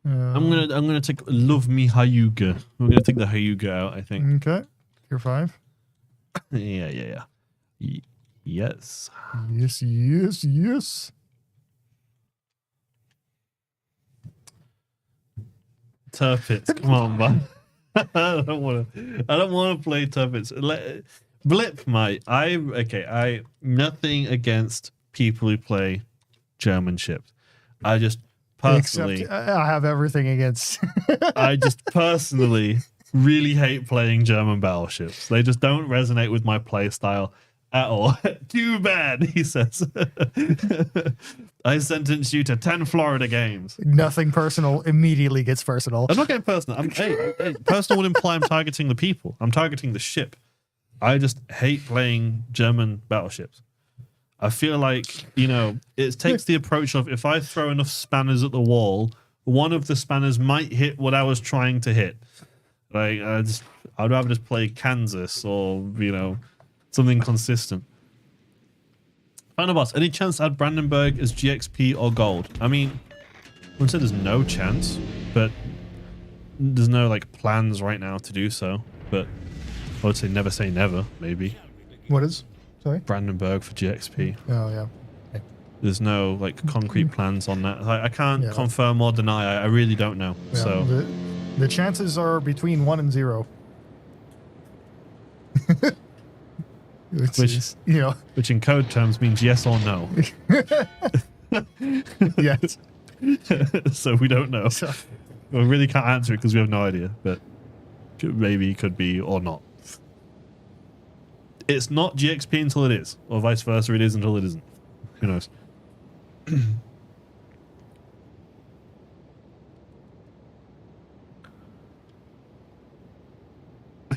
Speaker 4: I'm gonna take Love Me Hyuga. We're gonna take the Hyuga out, I think.
Speaker 2: Okay, Tier 5.
Speaker 4: Yeah. Yes.
Speaker 2: Yes.
Speaker 4: Tirpitz, come on, man. I don't want to play Tirpitz. Blip, mate. I nothing against people who play German ships. I just personally,
Speaker 2: Except I have everything against.
Speaker 4: I just personally really hate playing German battleships. They just don't resonate with my play style at all. Too bad, he says. I sentence you to 10 Florida games.
Speaker 2: Nothing personal immediately gets personal.
Speaker 4: I'm not getting personal. Hey, personal would imply I'm targeting the people. I'm targeting the ship. I just hate playing German battleships. I feel like, it takes the approach of if I throw enough spanners at the wall, one of the spanners might hit what I was trying to hit. Like, I'd rather just play Kansas or, something consistent. Final boss, any chance to add Brandenburg as GXP or gold? I mean, I wouldn't say there's no chance, but there's no plans right now to do so. But I would say never, maybe.
Speaker 2: What is? Sorry?
Speaker 4: Brandenburg for GXP.
Speaker 2: Oh, yeah. Okay.
Speaker 4: There's no concrete plans on that. I can't confirm or deny. I really don't know.
Speaker 2: Yeah,
Speaker 4: So
Speaker 2: the chances are between 1 and 0.
Speaker 4: Which in code terms means yes or no.
Speaker 2: Yes.
Speaker 4: So we don't know. We really can't answer it because we have no idea. But maybe it could be or not. It's not GXP until it is, or vice versa. It is until it isn't. Who knows?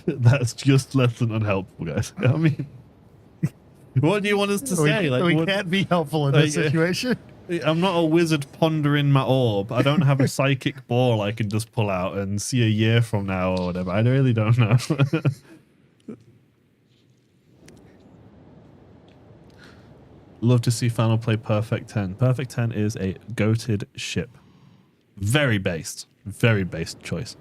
Speaker 4: That's just less than unhelpful, guys. I mean, what do you want us to say?
Speaker 2: We can't be helpful in this situation.
Speaker 4: I'm not a wizard pondering my orb. I don't have a psychic ball I can just pull out and see a year from now or whatever. I really don't know. Love to see Final play Perfect 10. Perfect 10 is a goated ship. Very based choice.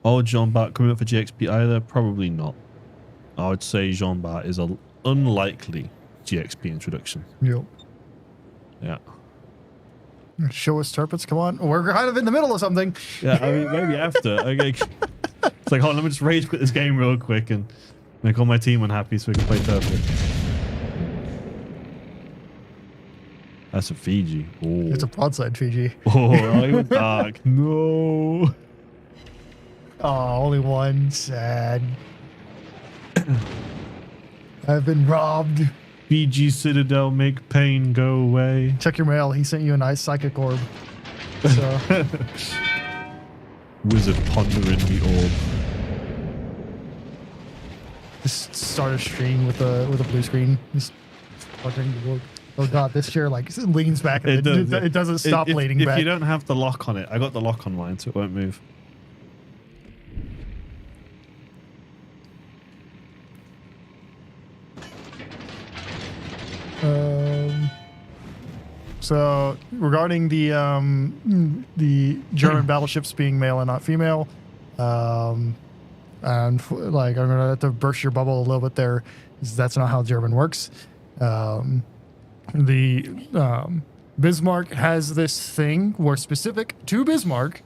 Speaker 4: Oh, John Bart coming up for GXP either? Probably not. I would say Jean Bart is an unlikely GXP introduction.
Speaker 2: Yep.
Speaker 4: Yeah.
Speaker 2: Show us Tirpitz, come on. We're kind of in the middle of something.
Speaker 4: Yeah, I mean, maybe after. Okay. It's like, hold on, let me just rage quit this game real quick and make all my team unhappy so we can play Tirpitz. That's a Fiji. Oh.
Speaker 2: It's a broadside Fiji.
Speaker 4: Oh, I went dark. No.
Speaker 2: Oh, only one. Sad. I've been robbed.
Speaker 4: Fiji Citadel, make pain go away.
Speaker 2: Check your mail. He sent you a nice psychic orb. So
Speaker 4: Wizard pondering the orb.
Speaker 2: just start a stream with a blue screen. Just fucking work. Oh god, this chair like leans back and it doesn't stop leaning back.
Speaker 4: If you don't have the lock on it, I got the lock on mine, so it won't move.
Speaker 2: So regarding the German battleships being male and not female, and like I'm gonna have to burst your bubble a little bit there, 'cause that's not how German works. Bismarck has this thing where specific to Bismarck,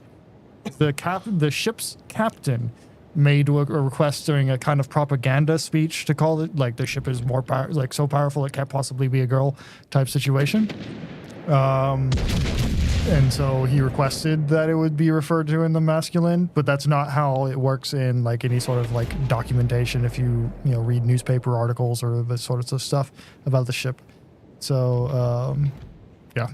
Speaker 2: the ship's captain made a request during a kind of propaganda speech to call it like the ship is more so powerful it can't possibly be a girl type situation. And so he requested that it would be referred to in the masculine, but that's not how it works in like any sort of like documentation if you read newspaper articles or this sort of stuff about the ship. So yeah.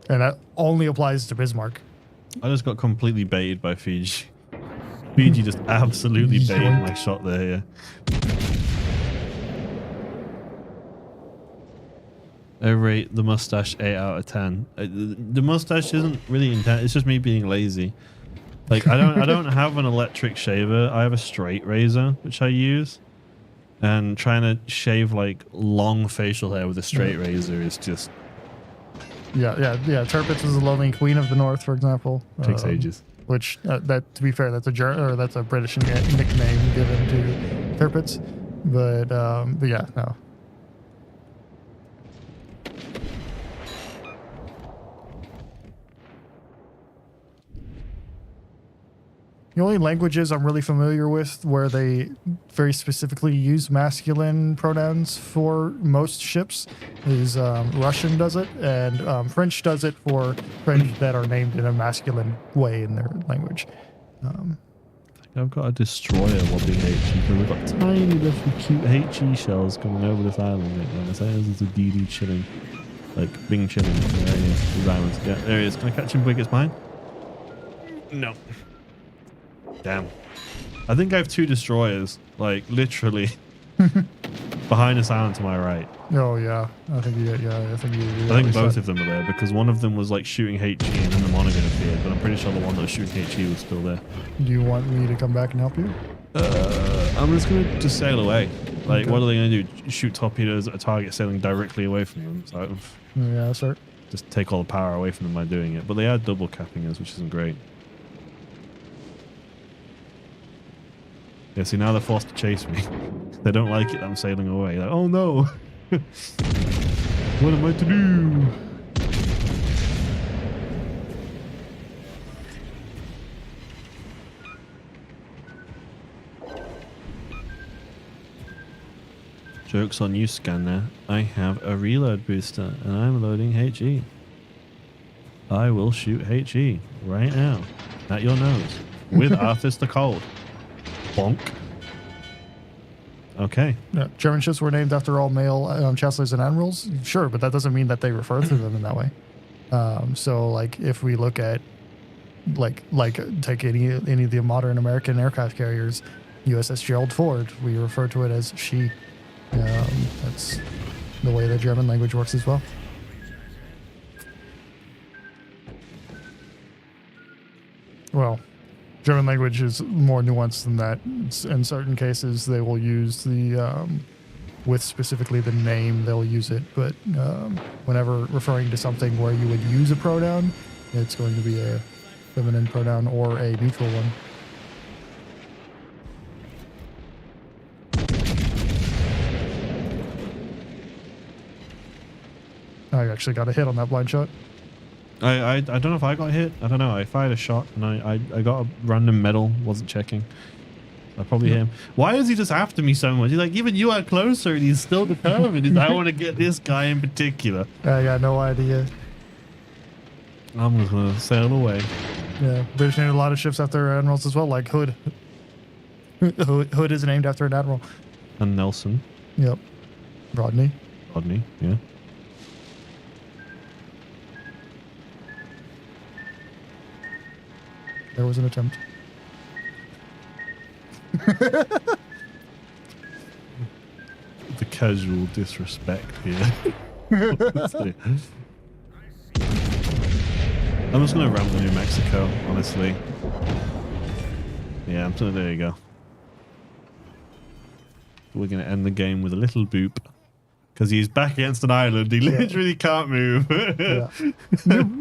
Speaker 2: And that only applies to Bismarck.
Speaker 4: I just got completely baited by Fiji. Fiji just absolutely baited my shot there, yeah. I rate the mustache 8 out of 10. The mustache isn't really intense. It's just me being lazy. Like I don't have an electric shaver. I have a straight razor which I use, and trying to shave like long facial hair with a straight razor is just
Speaker 2: yeah. Tirpitz is the lonely queen of the north, for example.
Speaker 4: Takes ages.
Speaker 2: Which that to be fair, that's a British nickname given to Tirpitz, but yeah, no. The only languages I'm really familiar with where they very specifically use masculine pronouns for most ships is Russian does it, and French does it for French that are named in a masculine way in their language.
Speaker 4: I've got a destroyer lobbing HE, but we've got tiny little cute HE shells coming over this island right now. This is a DD chilling, like Bing chilling. There he is, these islands. Yeah, there he is. Can I catch him before he gets mine? No. Damn. I think I have 2 destroyers, like literally behind this island to my right.
Speaker 2: Oh yeah, I think I
Speaker 4: think both of them are there because one of them was like shooting HE and then the Monaghan appeared, but I'm pretty sure the one that was shooting HE was still there.
Speaker 2: Do you want me to come back and help you?
Speaker 4: I'm just gonna just sail away. Like, okay. What are they gonna do? Shoot torpedoes at a target sailing directly away from them? So
Speaker 2: yeah, sir.
Speaker 4: Just take all the power away from them by doing it. But they are double capping us, which isn't great. Yeah, see, now they're forced to chase me. They don't like it, I'm sailing away. Like, oh no! What am I to do? Joke's on you, Scanner. I have a reload booster, and I'm loading HE. I will shoot HE right now at your nose with Arthas the Cold. Bonk. Okay.
Speaker 2: Yeah, German ships were named after all male chancellors and admirals. Sure, but that doesn't mean that they refer to them in that way. So, like, if we look at, like take any of the modern American aircraft carriers, USS Gerald Ford, we refer to it as she. That's the way the German language works as well. Well, German language is more nuanced than that. In certain cases, they will use the, with specifically the name, they'll use it. But whenever referring to something where you would use a pronoun, it's going to be a feminine pronoun or a neutral one. I actually got a hit on that blind shot.
Speaker 4: I don't know if I got hit. I don't know. I fired a shot and I got a random medal. Wasn't checking. I probably hit him. Why is he just after me so much? He's like, even you are closer and he's still determined. He's like, I want to get this guy in particular.
Speaker 2: I got no idea.
Speaker 4: I'm just going to sail away.
Speaker 2: Yeah, British named a lot of ships after admirals as well, like Hood. Hood is named after an admiral.
Speaker 4: And Nelson.
Speaker 2: Yep. Rodney.
Speaker 4: Rodney, yeah.
Speaker 2: There was an attempt.
Speaker 4: The casual disrespect here. I'm just going to ram the New Mexico, honestly. Yeah, there you go. We're going to end the game with a little boop. Because he's back against an island. He literally can't move.
Speaker 2: Yeah.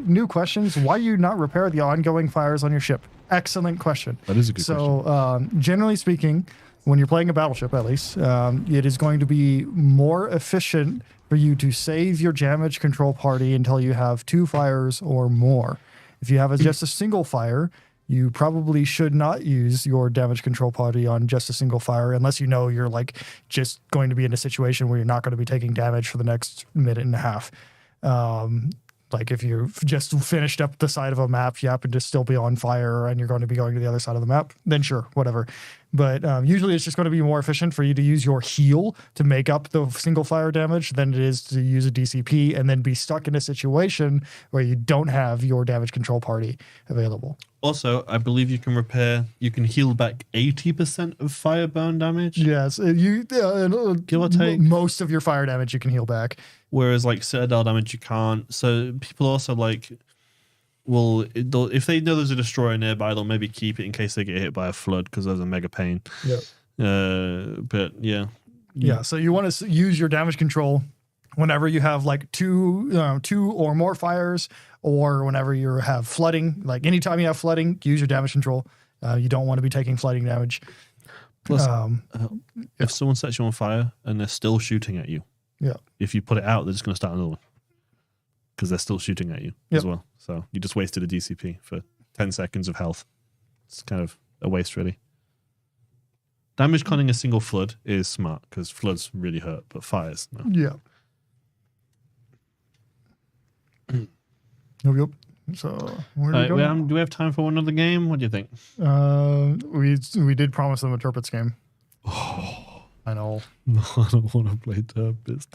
Speaker 2: New questions. Why do you not repair the ongoing fires on your ship? Excellent question.
Speaker 4: That is a good question.
Speaker 2: So, generally speaking, when you're playing a battleship, at least, it is going to be more efficient for you to save your damage control party until you have 2 fires or more. If you have just a single fire, you probably should not use your damage control party on just a single fire unless you know you're like just going to be in a situation where you're not going to be taking damage for the next minute and a half. Like if you've just finished up the side of a map, you happen to still be on fire and you're going to be going to the other side of the map, then sure, whatever. But usually it's just going to be more efficient for you to use your heal to make up the single fire damage than it is to use a DCP and then be stuck in a situation where you don't have your damage control party available.
Speaker 4: Also, I believe you can heal back 80% of fire burn damage.
Speaker 2: Yes,
Speaker 4: Give or take.
Speaker 2: Most of your fire damage you can heal back.
Speaker 4: Whereas like Citadel damage you can't. So people also like, well, if they know there's a destroyer nearby, they'll maybe keep it in case they get hit by a flood because there's a mega pain.
Speaker 2: Yeah.
Speaker 4: But yeah.
Speaker 2: Yeah. So you want to use your damage control whenever you have like two or more fires, or whenever you have flooding. Like anytime you have flooding, use your damage control. You don't want to be taking flooding damage.
Speaker 4: Plus, if someone sets you on fire and they're still shooting at you, if you put it out, they're just going to start another one because they're still shooting at you as well. So you just wasted a DCP for 10 seconds of health. It's kind of a waste, really. Damage conning a single flood is smart because floods really hurt, but fires, no.
Speaker 2: Yeah. Yep. So where do we go?
Speaker 4: Do we have time for one other game? What do you think?
Speaker 2: We did promise them a Tirpitz game.
Speaker 4: Oh,
Speaker 2: I know.
Speaker 4: no, I don't want to play Tirpitz.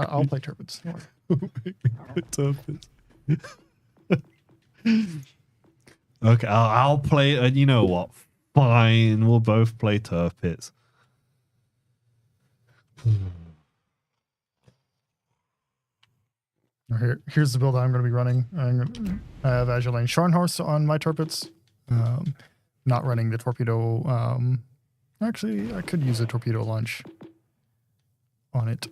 Speaker 2: I'll play Tirpitz.
Speaker 4: Don't make me play Tirpitz. Okay, I'll play. You know what? Fine, we'll both play Tirpitz.
Speaker 2: Here's the build I'm going to be running. I have Azulane Scharnhorst on my Tirpitz. Not running the torpedo. Actually, I could use a torpedo launch on it.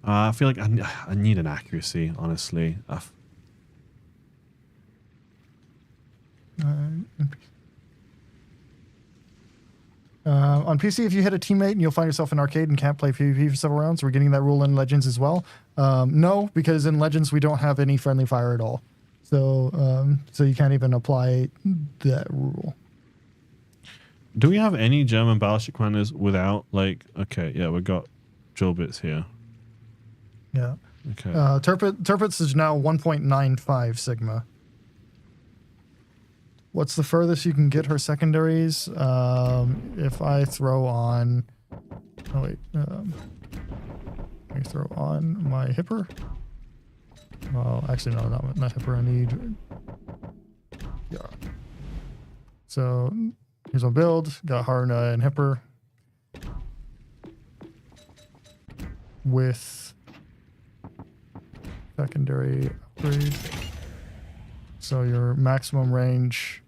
Speaker 4: I feel like I need an accuracy, honestly.
Speaker 2: On PC, if you hit a teammate and you'll find yourself in arcade and can't play PvP for several rounds, we're getting that rule in Legends as well. No, because in Legends we don't have any friendly fire at all, so you can't even apply that rule.
Speaker 4: Do we have any German battleship commanders without like? Okay, yeah, we got Tirpitz here.
Speaker 2: Yeah.
Speaker 4: Okay.
Speaker 2: Tirpitz is now 1.95 sigma. What's the furthest you can get her secondaries? If I throw on... Oh, wait. Let me throw on my hipper. Well, actually, no, not hipper. I need... Yeah. So, here's my build. Got Harna and hipper. With secondary upgrade. So your maximum range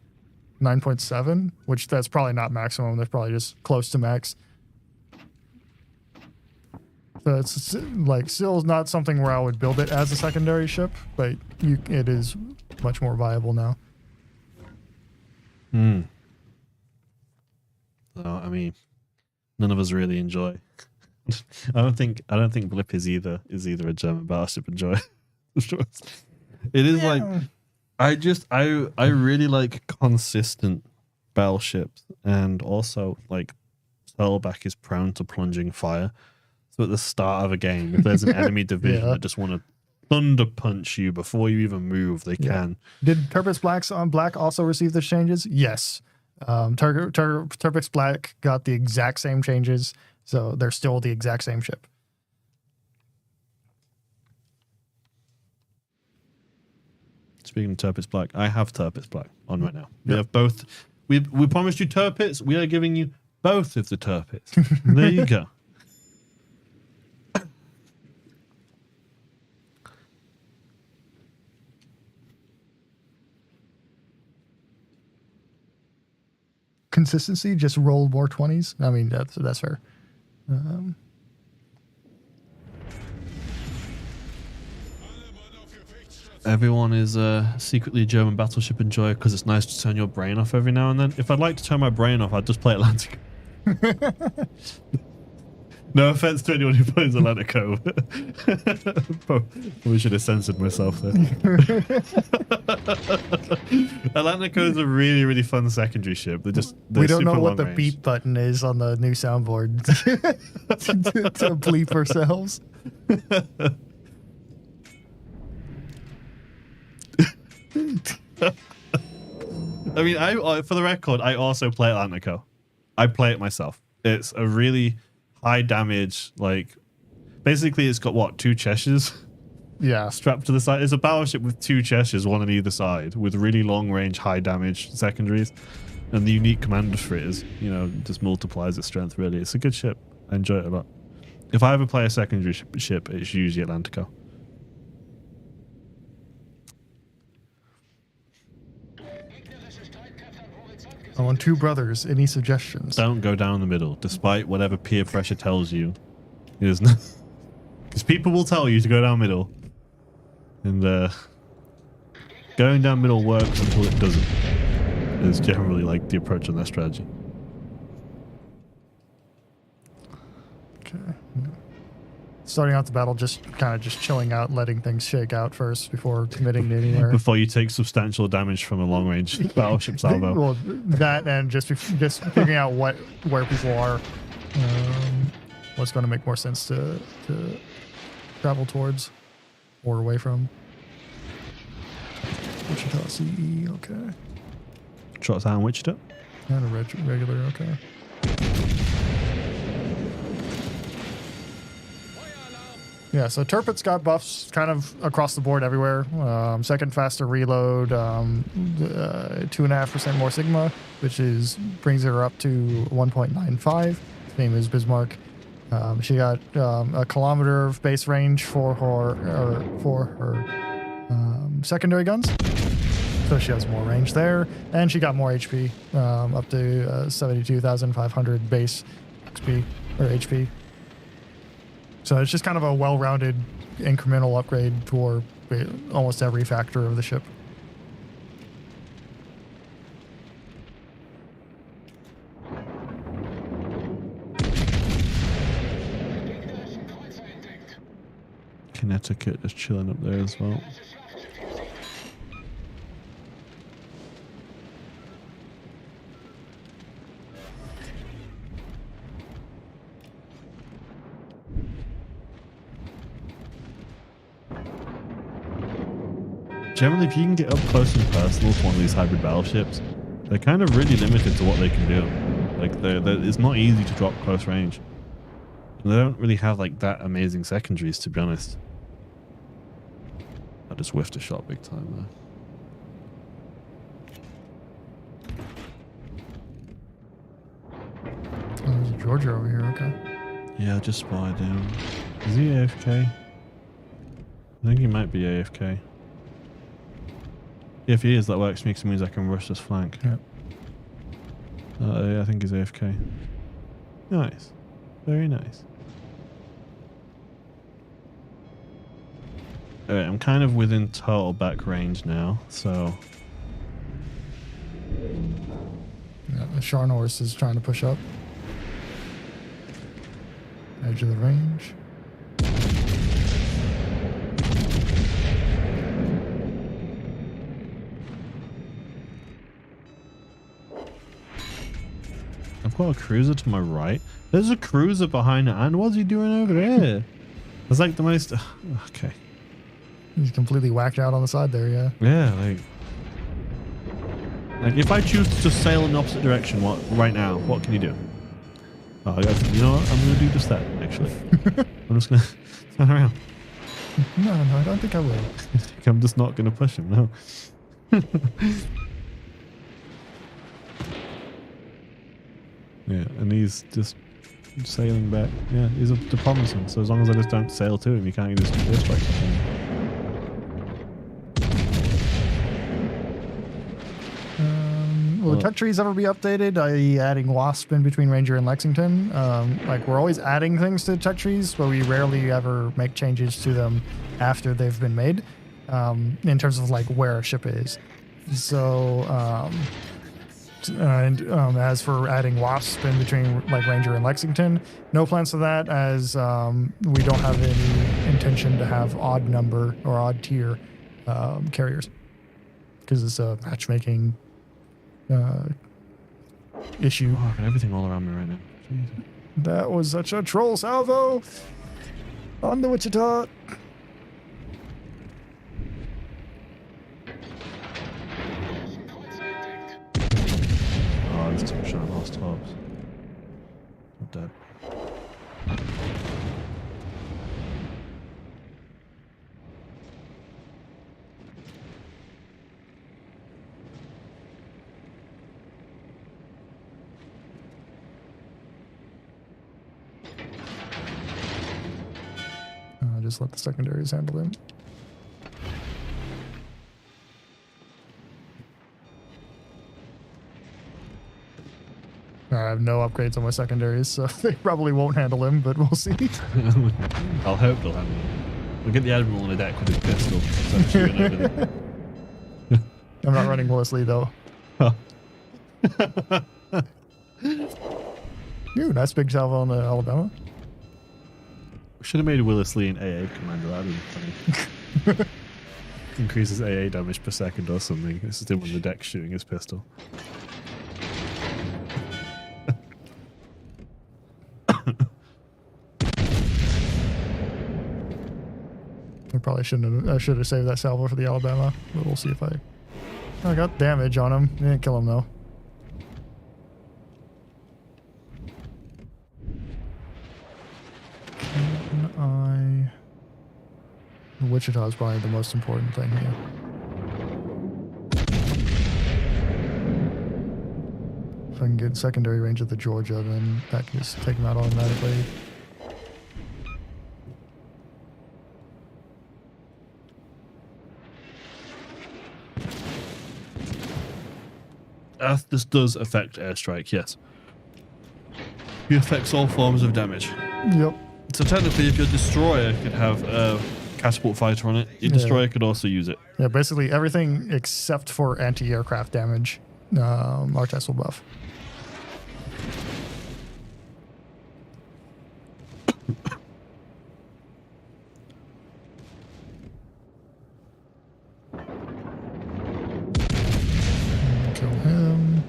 Speaker 2: 9.7, which that's probably not maximum. That's probably just close to max. So it's like still not something where I would build it as a secondary ship, but it is much more viable now.
Speaker 4: Hmm. So, I mean, none of us really enjoy. I don't think Blip is either a German battleship enjoy. It is like I really like consistent battleships, and also like Spellback is prone to plunging fire. So at the start of a game, if there's an enemy division that just want to thunder punch you before you even move, they can.
Speaker 2: Did Tirpitz Black also receive the changes? Yes. Tirpitz Black got the exact same changes, so they're still the exact same ship.
Speaker 4: Speaking of Tirpitz Black, I have Tirpitz Black on right now. We have both. We promised you Tirpitz. We are giving you both of the Tirpitz. There you go.
Speaker 2: Consistency, just roll more 20s. I mean, that's fair.
Speaker 4: Everyone is secretly a German battleship enjoyer because it's nice to turn your brain off every now and then. If I'd like to turn my brain off, I'd just play Atlantic. No offense to anyone who plays Atlantico. Probably should have censored myself there. Atlantico is a really, really fun secondary ship. We
Speaker 2: don't know what the beep button is on the new soundboard to bleep ourselves.
Speaker 4: I mean, for the record, I also play Atlantico. I play it myself. It's a really high damage, like basically it's got what, 2 Cheshires?
Speaker 2: Yeah.
Speaker 4: Strapped to the side. It's a battleship with 2 Cheshires, one on either side, with really long range, high damage secondaries. And the unique commander for it is, just multiplies its strength really. It's a good ship. I enjoy it a lot. If I ever play a secondary ship, it's usually Atlantico.
Speaker 2: I want 2 brothers. Any suggestions?
Speaker 4: Don't go down the middle, despite whatever peer pressure tells you. Because people will tell you to go down middle. And going down middle works until it doesn't. Is generally like the approach on that strategy.
Speaker 2: Okay. Starting out the battle, just chilling out, letting things shake out first before committing to anywhere.
Speaker 4: Before you take substantial damage from a long-range battleship salvo.
Speaker 2: Well, that and just figuring out where people are, what's going to make more sense to travel towards or away from. Wichita CE, okay.
Speaker 4: Shots down Wichita.
Speaker 2: And a regular, okay. Yeah, so Tirpitz got buffs kind of across the board everywhere. Second faster reload, 2.5% more Sigma, which brings her up to 1.95. His name is Bismarck. She got a kilometer of base range for her secondary guns, so she has more range there, and she got more HP, up to 72,500 base XP or HP. So it's just kind of a well-rounded incremental upgrade for almost every factor of the ship.
Speaker 4: Connecticut is chilling up there as well. Generally, if you can get up close and personal to one of these hybrid battleships, they're kind of really limited to what they can do. Like, it's not easy to drop close range. And they don't really have like that amazing secondaries, to be honest. I just whiffed a shot big time there.
Speaker 2: Oh, there's a Georgia over here, okay.
Speaker 4: Yeah, I just spied him. Is he AFK? I think he might be AFK. If he is, that works for me because it means I can rush this flank.
Speaker 2: Yeah.
Speaker 4: Yeah, I think he's AFK. Nice. Very nice. Alright, I'm kind of within total back range now, so
Speaker 2: Scharnhorst is trying to push up. Edge of the range.
Speaker 4: I've got a cruiser to my right. There's a cruiser behind it, and what's he doing over there? It's like the most... Okay.
Speaker 2: He's completely whacked out on the side there, yeah.
Speaker 4: Yeah, like if I choose to just sail in the opposite direction right now, what can you do? Oh, you know what? I'm going to do just that, actually. I'm just going to turn around.
Speaker 2: No, I don't think I will.
Speaker 4: I'm just not going to push him, no. Yeah, and he's just sailing back. Yeah, he's up to Promising, so as long as I just don't sail to him, you can't just airstrike him.
Speaker 2: Will the tech trees ever be updated? Adding Wasp in between Ranger and Lexington. Like we're always adding things to tech trees, but we rarely ever make changes to them after they've been made. In terms of like where a ship is. So, as for adding Wasp in between like Ranger and Lexington, no plans for that, as we don't have any intention to have odd number or odd tier carriers, because it's a matchmaking issue.
Speaker 4: Oh, I've got everything all around me right now. Jesus.
Speaker 2: That was such a troll salvo on the Wichita.
Speaker 4: Oh, there's too much on lost tops. I'm dead.
Speaker 2: Just let the secondaries handle them. I have no upgrades on my secondaries, so they probably won't handle him, but we'll see.
Speaker 4: I'll hope they'll handle him. We'll get the Admiral on the deck with his pistol. So I'm shooting over them.
Speaker 2: I'm not running Willis Lee, though. Ooh, nice big salvo on the Alabama.
Speaker 4: We should have made Willis Lee an AA commander. That would have been funny. Increases AA damage per second or something. This is him on the deck shooting his pistol.
Speaker 2: I probably shouldn't have. I should have saved that salvo for the Alabama, but we'll see if I got damage on him. Didn't kill him though. Wichita is probably the most important thing here. If I can get secondary range of the Georgia, then that can just take him out automatically.
Speaker 4: This does affect airstrike, yes. It affects all forms of damage.
Speaker 2: Yep.
Speaker 4: So technically, if your destroyer could have a catapult fighter on it, your destroyer could also use it.
Speaker 2: Yeah, basically everything except for anti-aircraft damage, our test will buff. Kill him.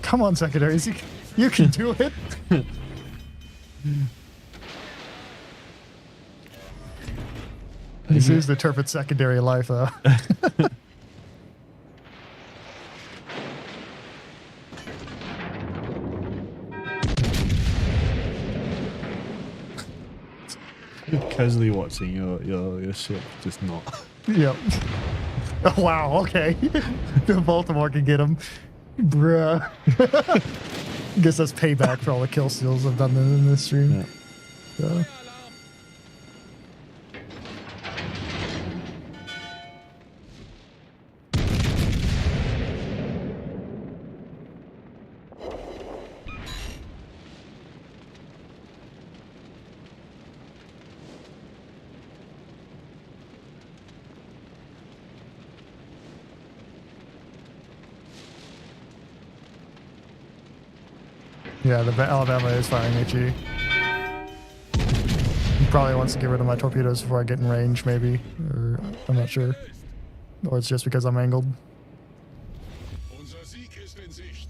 Speaker 2: Come on, secondaries, you can do it. This is the Tirpitz secondary life, though.
Speaker 4: Casually watching your ship just not.
Speaker 2: Yep. Oh, wow, okay. Baltimore can get him. Bruh. Guess that's payback for all the kill steals I've done in this stream.
Speaker 4: Yeah.
Speaker 2: So. Yeah, the Alabama is firing at you. He probably wants to get rid of my torpedoes before I get in range, maybe. Or I'm not sure. Or it's just because I'm angled.
Speaker 5: Unser Sieg ist in Sicht.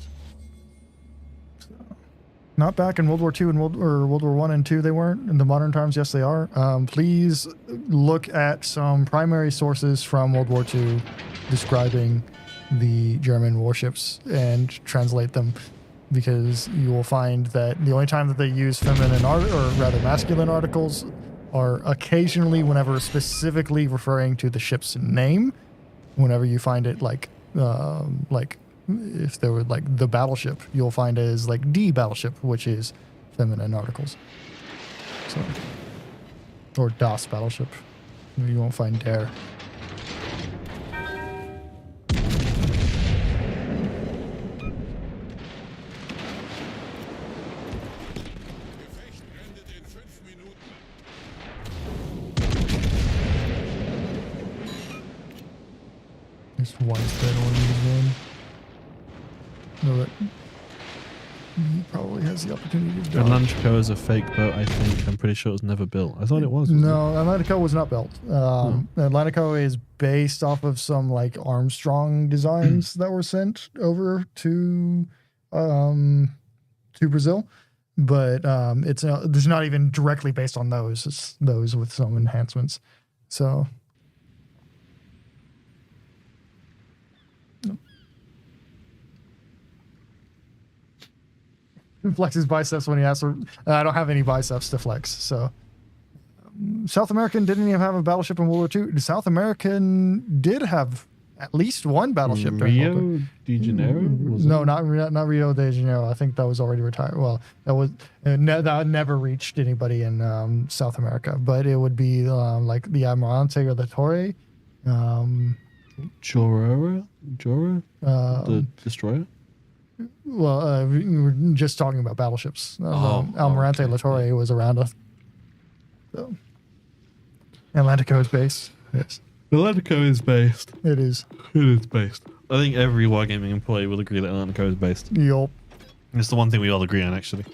Speaker 2: Not back in World War II and World War I and II, they weren't. In the modern times, yes, they are. Please look at some primary sources from World War II describing the German warships and translate them, because you will find that the only time that they use feminine or rather masculine articles are occasionally whenever specifically referring to the ship's name. Whenever you find it like if there were like the battleship, you'll find it as like D battleship, which is feminine articles. So, or Das battleship. You won't find der.
Speaker 5: Gefecht endet in 5 Minuten.
Speaker 2: There's one spread on these one. No, that he probably has the opportunity to do it.
Speaker 4: Atlantico is a fake boat, I think. I'm pretty sure it was never built. I thought it was.
Speaker 2: No, Atlantico was not built. Atlantico is based off of some like Armstrong designs that were sent over to Brazil, but it's not even directly based on those. It's those with some enhancements. So. Flexes biceps when he asks for. I don't have any biceps to flex. So, South American didn't even have a battleship in World War II. South American did have at least one battleship.
Speaker 4: Rio de Janeiro?
Speaker 2: No, not Rio de Janeiro. I think that was already retired. Well, that never reached anybody in South America. But it would be like the Almirante or the Torre.
Speaker 4: Jorah? The destroyer?
Speaker 2: Well, we were just talking about battleships. Almirante
Speaker 4: okay.
Speaker 2: La Torre was around us. So, Atlantico is based. Yes,
Speaker 4: Atlantico is based.
Speaker 2: it is.
Speaker 4: It is based. I think every Wargaming employee will agree that Atlantico is based.
Speaker 2: Yup.
Speaker 4: It's the one thing we all agree on, actually.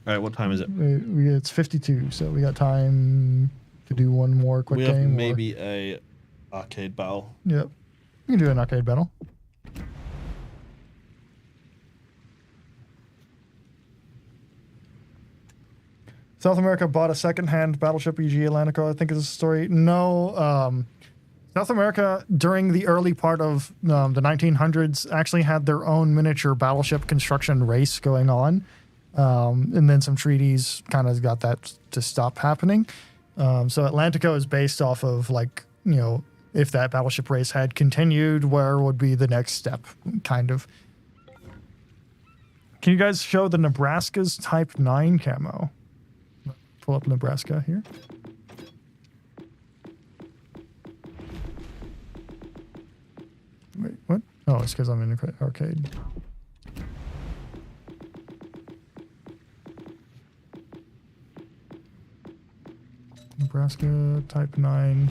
Speaker 4: Alright, what time is it?
Speaker 2: It's 52, so we got time to do one more quick
Speaker 4: We
Speaker 2: game.
Speaker 4: have
Speaker 2: or-
Speaker 4: maybe a arcade battle.
Speaker 2: Yep. We can do an arcade battle. South America bought a second-hand battleship, e.g. Atlantico, I think is the story. No, South America, during the early part of the 1900s, actually had their own miniature battleship construction race going on. And then some treaties kind of got that to stop happening. So Atlantico is based off of, like, you know, if that battleship race had continued, where would be the next step, kind of. Can you guys show the Nebraska's Type 9 camo? Pull up Nebraska here. Wait, what? Oh, it's because I'm in the arcade. Nebraska Type 9.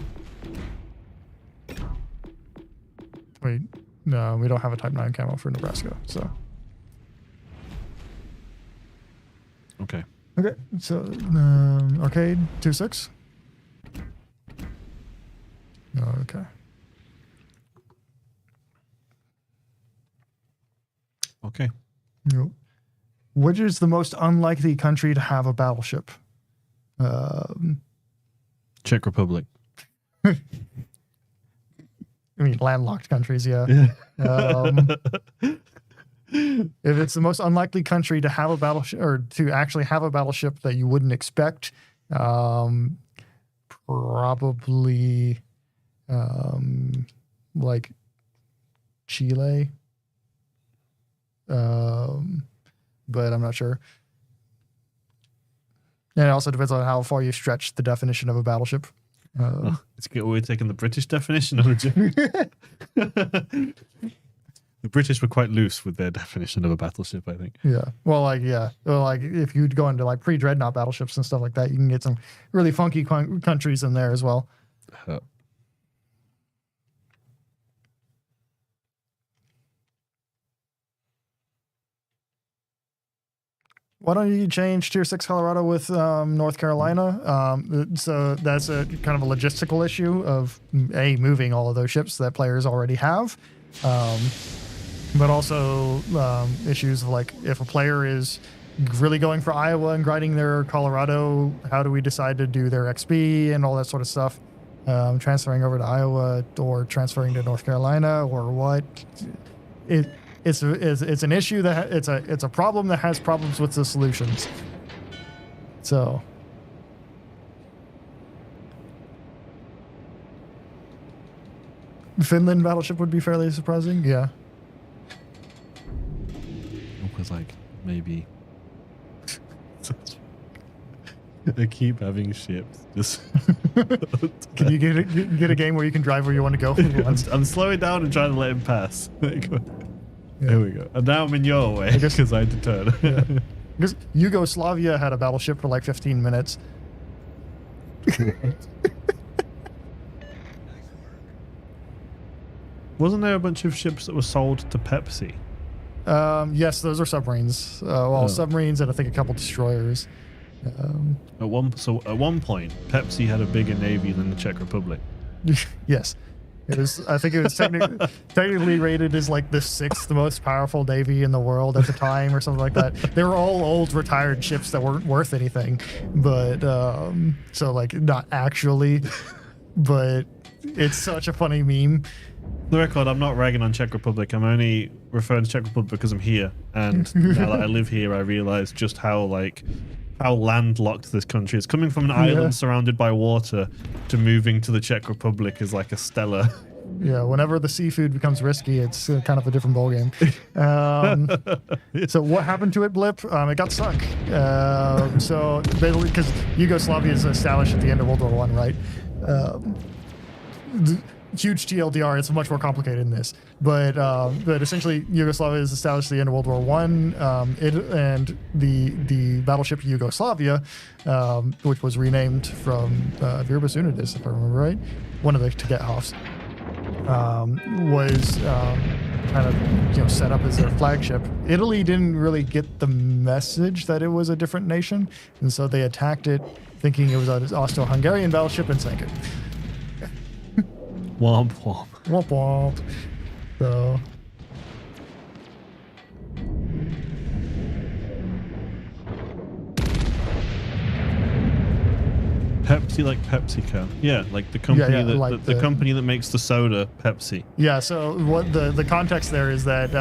Speaker 2: Wait, no, we don't have a Type 9 camo for Nebraska, so.
Speaker 4: Okay.
Speaker 2: Okay, so arcade 2.6. Okay.
Speaker 4: Okay.
Speaker 2: Yep. Which is the most unlikely country to have a battleship?
Speaker 4: Czech Republic.
Speaker 2: I mean, landlocked countries, yeah. If it's the most unlikely country to have a battleship, or to actually have a battleship that you wouldn't expect, probably like Chile. But I'm not sure. And it also depends on how far you stretch the definition of a battleship.
Speaker 4: We're taking the British definition of a The British were quite loose with their definition of a battleship, I think.
Speaker 2: Yeah. Well, like, yeah. Well, like, if you'd go into like pre-dreadnought battleships and stuff like that, you can get some really funky countries in there as well. why don't you change Tier 6 Colorado with North Carolina? So that's a kind of a logistical issue of moving all of those ships that players already have, but also issues of like if a player is really going for Iowa and grinding their Colorado, how do we decide to do their XP and all that sort of stuff? Transferring over to Iowa or transferring to North Carolina or what? It's an issue that it's a problem that has problems with the solutions. So Finland battleship would be fairly surprising. Yeah.
Speaker 4: It was like maybe. They keep having ships. Just
Speaker 2: Can you get a game where you can drive where you want to go?
Speaker 4: I'm slowing down and trying to let him pass. There we go. And now I'm in your way because I had to turn.
Speaker 2: Yeah. Because Yugoslavia had a battleship for like 15 minutes.
Speaker 4: Wasn't there a bunch of ships that were sold to Pepsi?
Speaker 2: Yes, those are submarines. Submarines and I think a couple destroyers.
Speaker 4: At one point, Pepsi had a bigger navy than the Czech Republic.
Speaker 2: Yes. It was. I think it was technically rated as like the 6th most powerful navy in the world at the time, or something like that. They were all old, retired ships that weren't worth anything, but so like not actually, but it's such a funny meme.
Speaker 4: For the record, I'm not ragging on Czech Republic. I'm only referring to Czech Republic because I'm here, and now that I live here, I realize just how landlocked this country is. Coming from an island surrounded by water to moving to the Czech Republic is like a stellar.
Speaker 2: Yeah, whenever the seafood becomes risky, it's kind of a different ballgame. So what happened to it, Blip? It got sunk. So basically, because Yugoslavia is established at the end of World War I, right? Huge TLDR, it's much more complicated than this. But essentially, Yugoslavia is established at the end of World War I. And the battleship Yugoslavia, which was renamed from Virbus Unitis, if I remember right, one of the Tegethoffs, was kind of set up as their flagship. Italy didn't really get the message that it was a different nation, and so they attacked it, thinking it was an Austro-Hungarian battleship, and sank it.
Speaker 4: Womp womp.
Speaker 2: Womp womp. So.
Speaker 4: Pepsi, like PepsiCo. Yeah, like the company the company that makes the soda, Pepsi.
Speaker 2: Yeah. So what the context there is that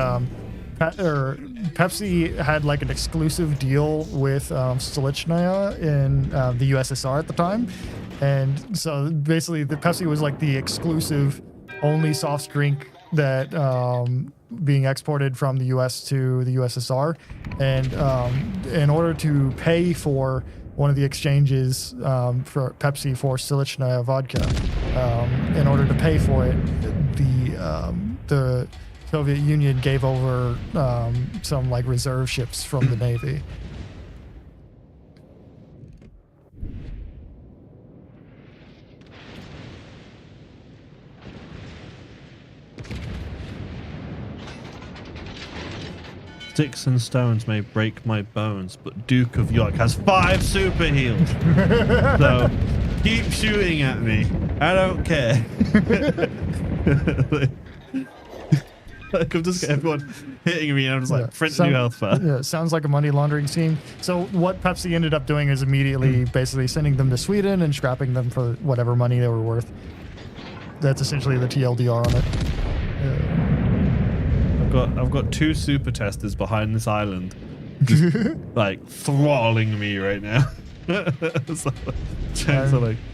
Speaker 2: Pepsi had like an exclusive deal with Stolichnaya in the USSR at the time. And so basically the Pepsi was like the exclusive only soft drink that being exported from the US to the USSR. And in order to pay for one of the exchanges for Pepsi for Stolichnaya vodka, in order to pay for it, the Soviet Union gave over some like reserve ships from the Navy.
Speaker 4: Sticks and stones may break my bones, but Duke of York has 5 super heals. So keep shooting at me. I don't care. Like, I'm just getting everyone hitting me, and I'm just like, print new health bar.
Speaker 2: Yeah, sounds like a money laundering scheme. So what Pepsi ended up doing is immediately basically sending them to Sweden and scrapping them for whatever money they were worth. That's essentially the TLDR on it.
Speaker 4: I've got 2 super testers behind this island, just like throttling me right now. So,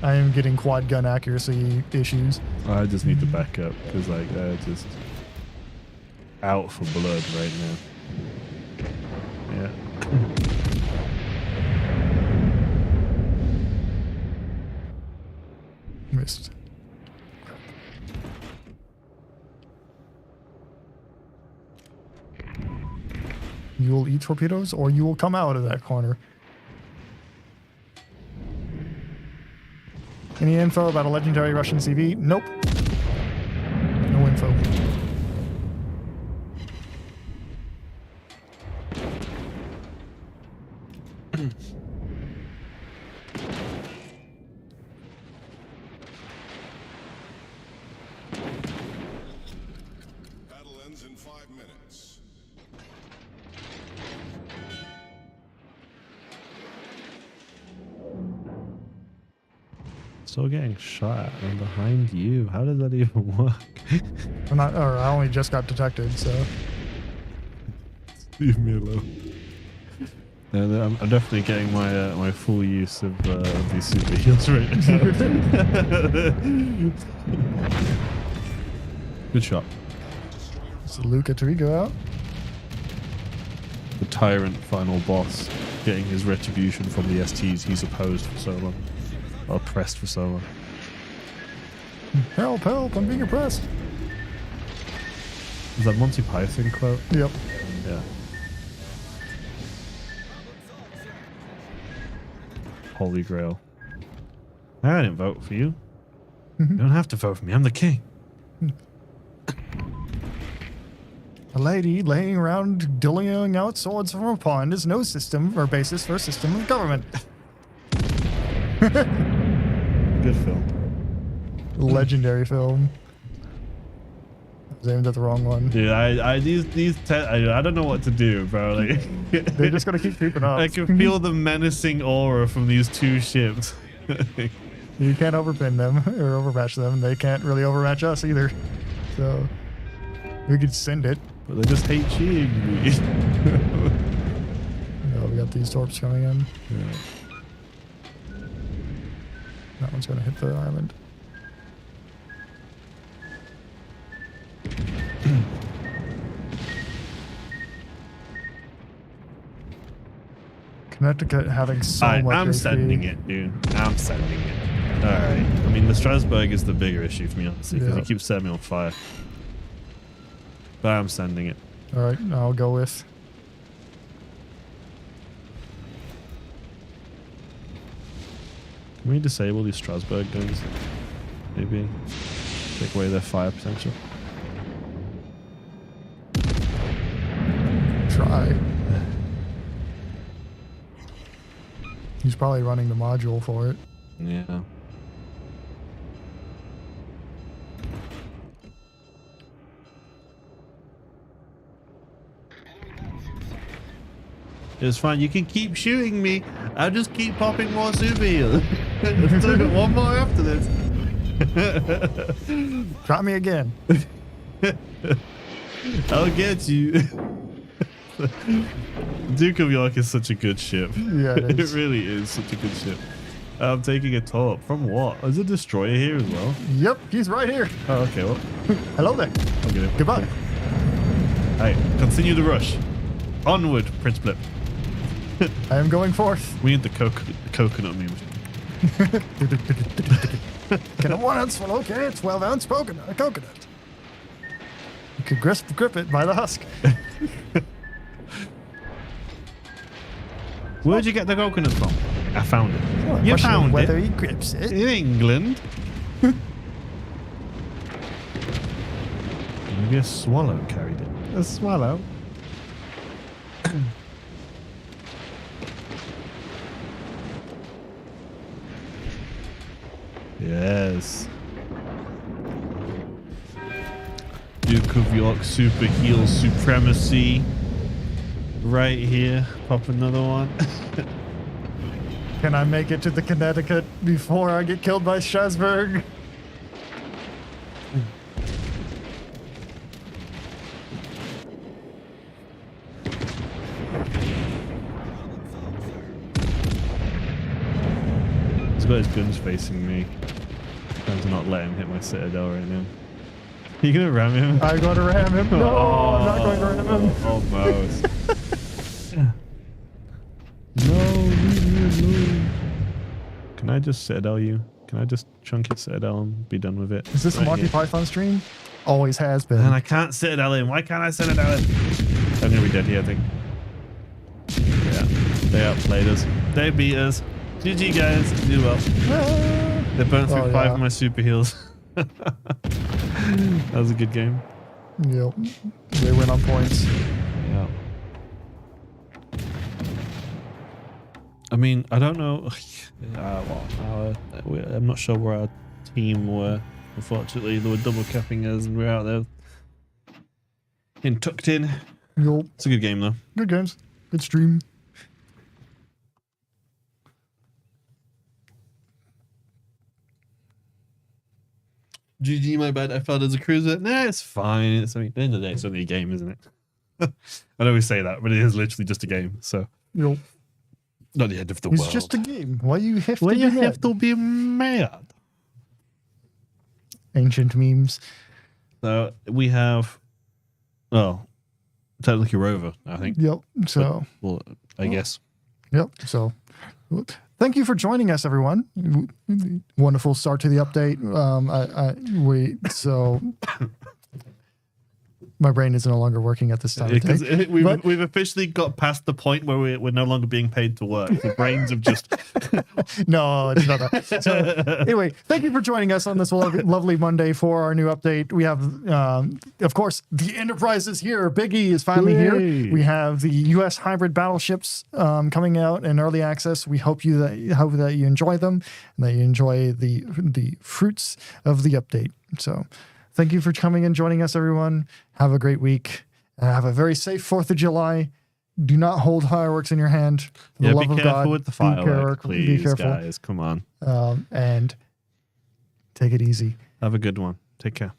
Speaker 2: I am getting quad gun accuracy issues.
Speaker 4: I just need to back up because like they're just out for blood right now. Yeah.
Speaker 2: Missed. You will eat torpedoes, or you will come out of that corner. Any info about a legendary Russian CV? Nope. No info.
Speaker 5: 5 minutes.
Speaker 4: Still getting shot at and behind you. How does that even work?
Speaker 2: I'm not, or I only just got detected, so.
Speaker 4: Leave me alone. No, I'm definitely getting my my full use of these super heals right now. Good shot.
Speaker 2: So Luca Trigo out.
Speaker 4: The tyrant final boss getting his retribution from the STs he's opposed for so long. Or oppressed for so long.
Speaker 2: Help, help, I'm being oppressed.
Speaker 4: Is that Monty Python quote?
Speaker 2: Yep.
Speaker 4: Yeah. Holy Grail. I didn't vote for you. You don't have to vote for me. I'm the king.
Speaker 2: A lady laying around dillying out swords from a pond is no system or basis for a system of government.
Speaker 4: Good film.
Speaker 2: Legendary film. I was aimed at the wrong one.
Speaker 4: Dude, I don't know what to do, bro. Like,
Speaker 2: They just gotta keep creeping up.
Speaker 4: I can feel the menacing aura from these two ships.
Speaker 2: You can't overpin them or overmatch them. They can't really overmatch us either. So we could send it.
Speaker 4: But they just hate cheating me.
Speaker 2: Oh, we got these torps coming in.
Speaker 4: Yeah.
Speaker 2: That one's gonna hit the island. Connecticut having so much.
Speaker 4: I'm
Speaker 2: HP.
Speaker 4: sending it, dude. I'm sending it. Alright. I mean, the Strasbourg is the bigger issue for me, honestly, because
Speaker 2: Yeah.
Speaker 4: it keeps setting me on fire. But I'm sending it.
Speaker 2: All right, I'll go with.
Speaker 4: Can we disable these Strasbourg guns? Maybe take away their fire potential.
Speaker 2: Try. He's probably running the module for it.
Speaker 4: Yeah. It's fine. You can keep shooting me. I'll just keep popping more super heals. Still got one more after this.
Speaker 2: Try me again.
Speaker 4: I'll get you. Duke of York is such a good ship.
Speaker 2: Yeah, it
Speaker 4: It
Speaker 2: is.
Speaker 4: really is such a good ship. I'm taking a top. From what? Is a destroyer here as well?
Speaker 2: Yep, he's right here.
Speaker 4: Oh, okay. Well,
Speaker 2: Hello there.
Speaker 4: I'll get him.
Speaker 2: Goodbye.
Speaker 4: Hey, continue the rush. Onward, Prince Blip.
Speaker 2: I am going forth.
Speaker 4: We need the coconut meme.
Speaker 2: Can a 1 ounce swallow carry a 12 ounce coconut? A coconut. You could grip it by the husk.
Speaker 4: Where'd you get the coconut from? I found it. You
Speaker 2: Question
Speaker 4: found
Speaker 2: whether
Speaker 4: it
Speaker 2: he grips it.
Speaker 4: in England. Maybe a swallow carried it. A swallow. Yes. Duke of York super heal supremacy. Right here. Pop another one.
Speaker 2: Can I make it to the Connecticut before I get killed by Strasbourg?
Speaker 4: He's got his guns facing me. Trying to not let him hit my citadel right now. You gonna ram him?
Speaker 2: I'm going to ram him. No, I'm not going to ram him.
Speaker 4: Almost. No, leave me alone. Can I just citadel you? Can I just chunk your citadel and be done with it?
Speaker 2: Is this a
Speaker 4: Right
Speaker 2: Monty
Speaker 4: here.
Speaker 2: Python stream? Always has been.
Speaker 4: And I can't citadel him. Why can't I citadel him? I'm gonna be dead here, I think. Yeah, they outplayed us. They beat us. GG guys, you do well. They burnt through
Speaker 2: Oh,
Speaker 4: 5
Speaker 2: yeah.
Speaker 4: of my super heals. That was a good game.
Speaker 2: Yep. They win on points.
Speaker 4: Yeah. I mean, I don't know. I'm not sure where our team were. Unfortunately, they were double capping us and we're out there. tucked in.
Speaker 2: Yup.
Speaker 4: It's a good game though.
Speaker 2: Good games. Good stream.
Speaker 4: GG, my bad. I felt as a cruiser. Nah, it's fine. At the end of the day, it's only a game, isn't it? I always say that, but it is literally just a game. So,
Speaker 2: Yup.
Speaker 4: not the end of the
Speaker 2: It's
Speaker 4: world.
Speaker 2: just a game. Why you have to
Speaker 4: Why
Speaker 2: be
Speaker 4: you
Speaker 2: mad?
Speaker 4: have to be mad?
Speaker 2: Ancient memes.
Speaker 4: So we have, technically Rover, I think.
Speaker 2: Yep. So,
Speaker 4: Well, I guess.
Speaker 2: yep. So, thank you for joining us, everyone. Wonderful start to the update. My brain is no longer working at this time of
Speaker 4: Because
Speaker 2: day.
Speaker 4: we've officially got past the point where we're no longer being paid to work. The brains have just.
Speaker 2: No, it's not that. So, anyway, thank you for joining us on this lovely Monday for our new update. We have, of course, the Enterprise is here. Big E is finally
Speaker 4: Yay.
Speaker 2: here. We have the U.S. hybrid battleships coming out in early access. We hope that you enjoy them and that you enjoy the fruits of the update. So, thank you for coming and joining us, everyone. Have a great week. Have a very safe 4th of July. Do not hold fireworks in your hand. For the
Speaker 4: Yeah,
Speaker 2: love
Speaker 4: be
Speaker 2: of
Speaker 4: careful
Speaker 2: God,
Speaker 4: with the firework,
Speaker 2: be
Speaker 4: please,
Speaker 2: careful.
Speaker 4: guys. Come on.
Speaker 2: And take it easy.
Speaker 4: Have a good one. Take care.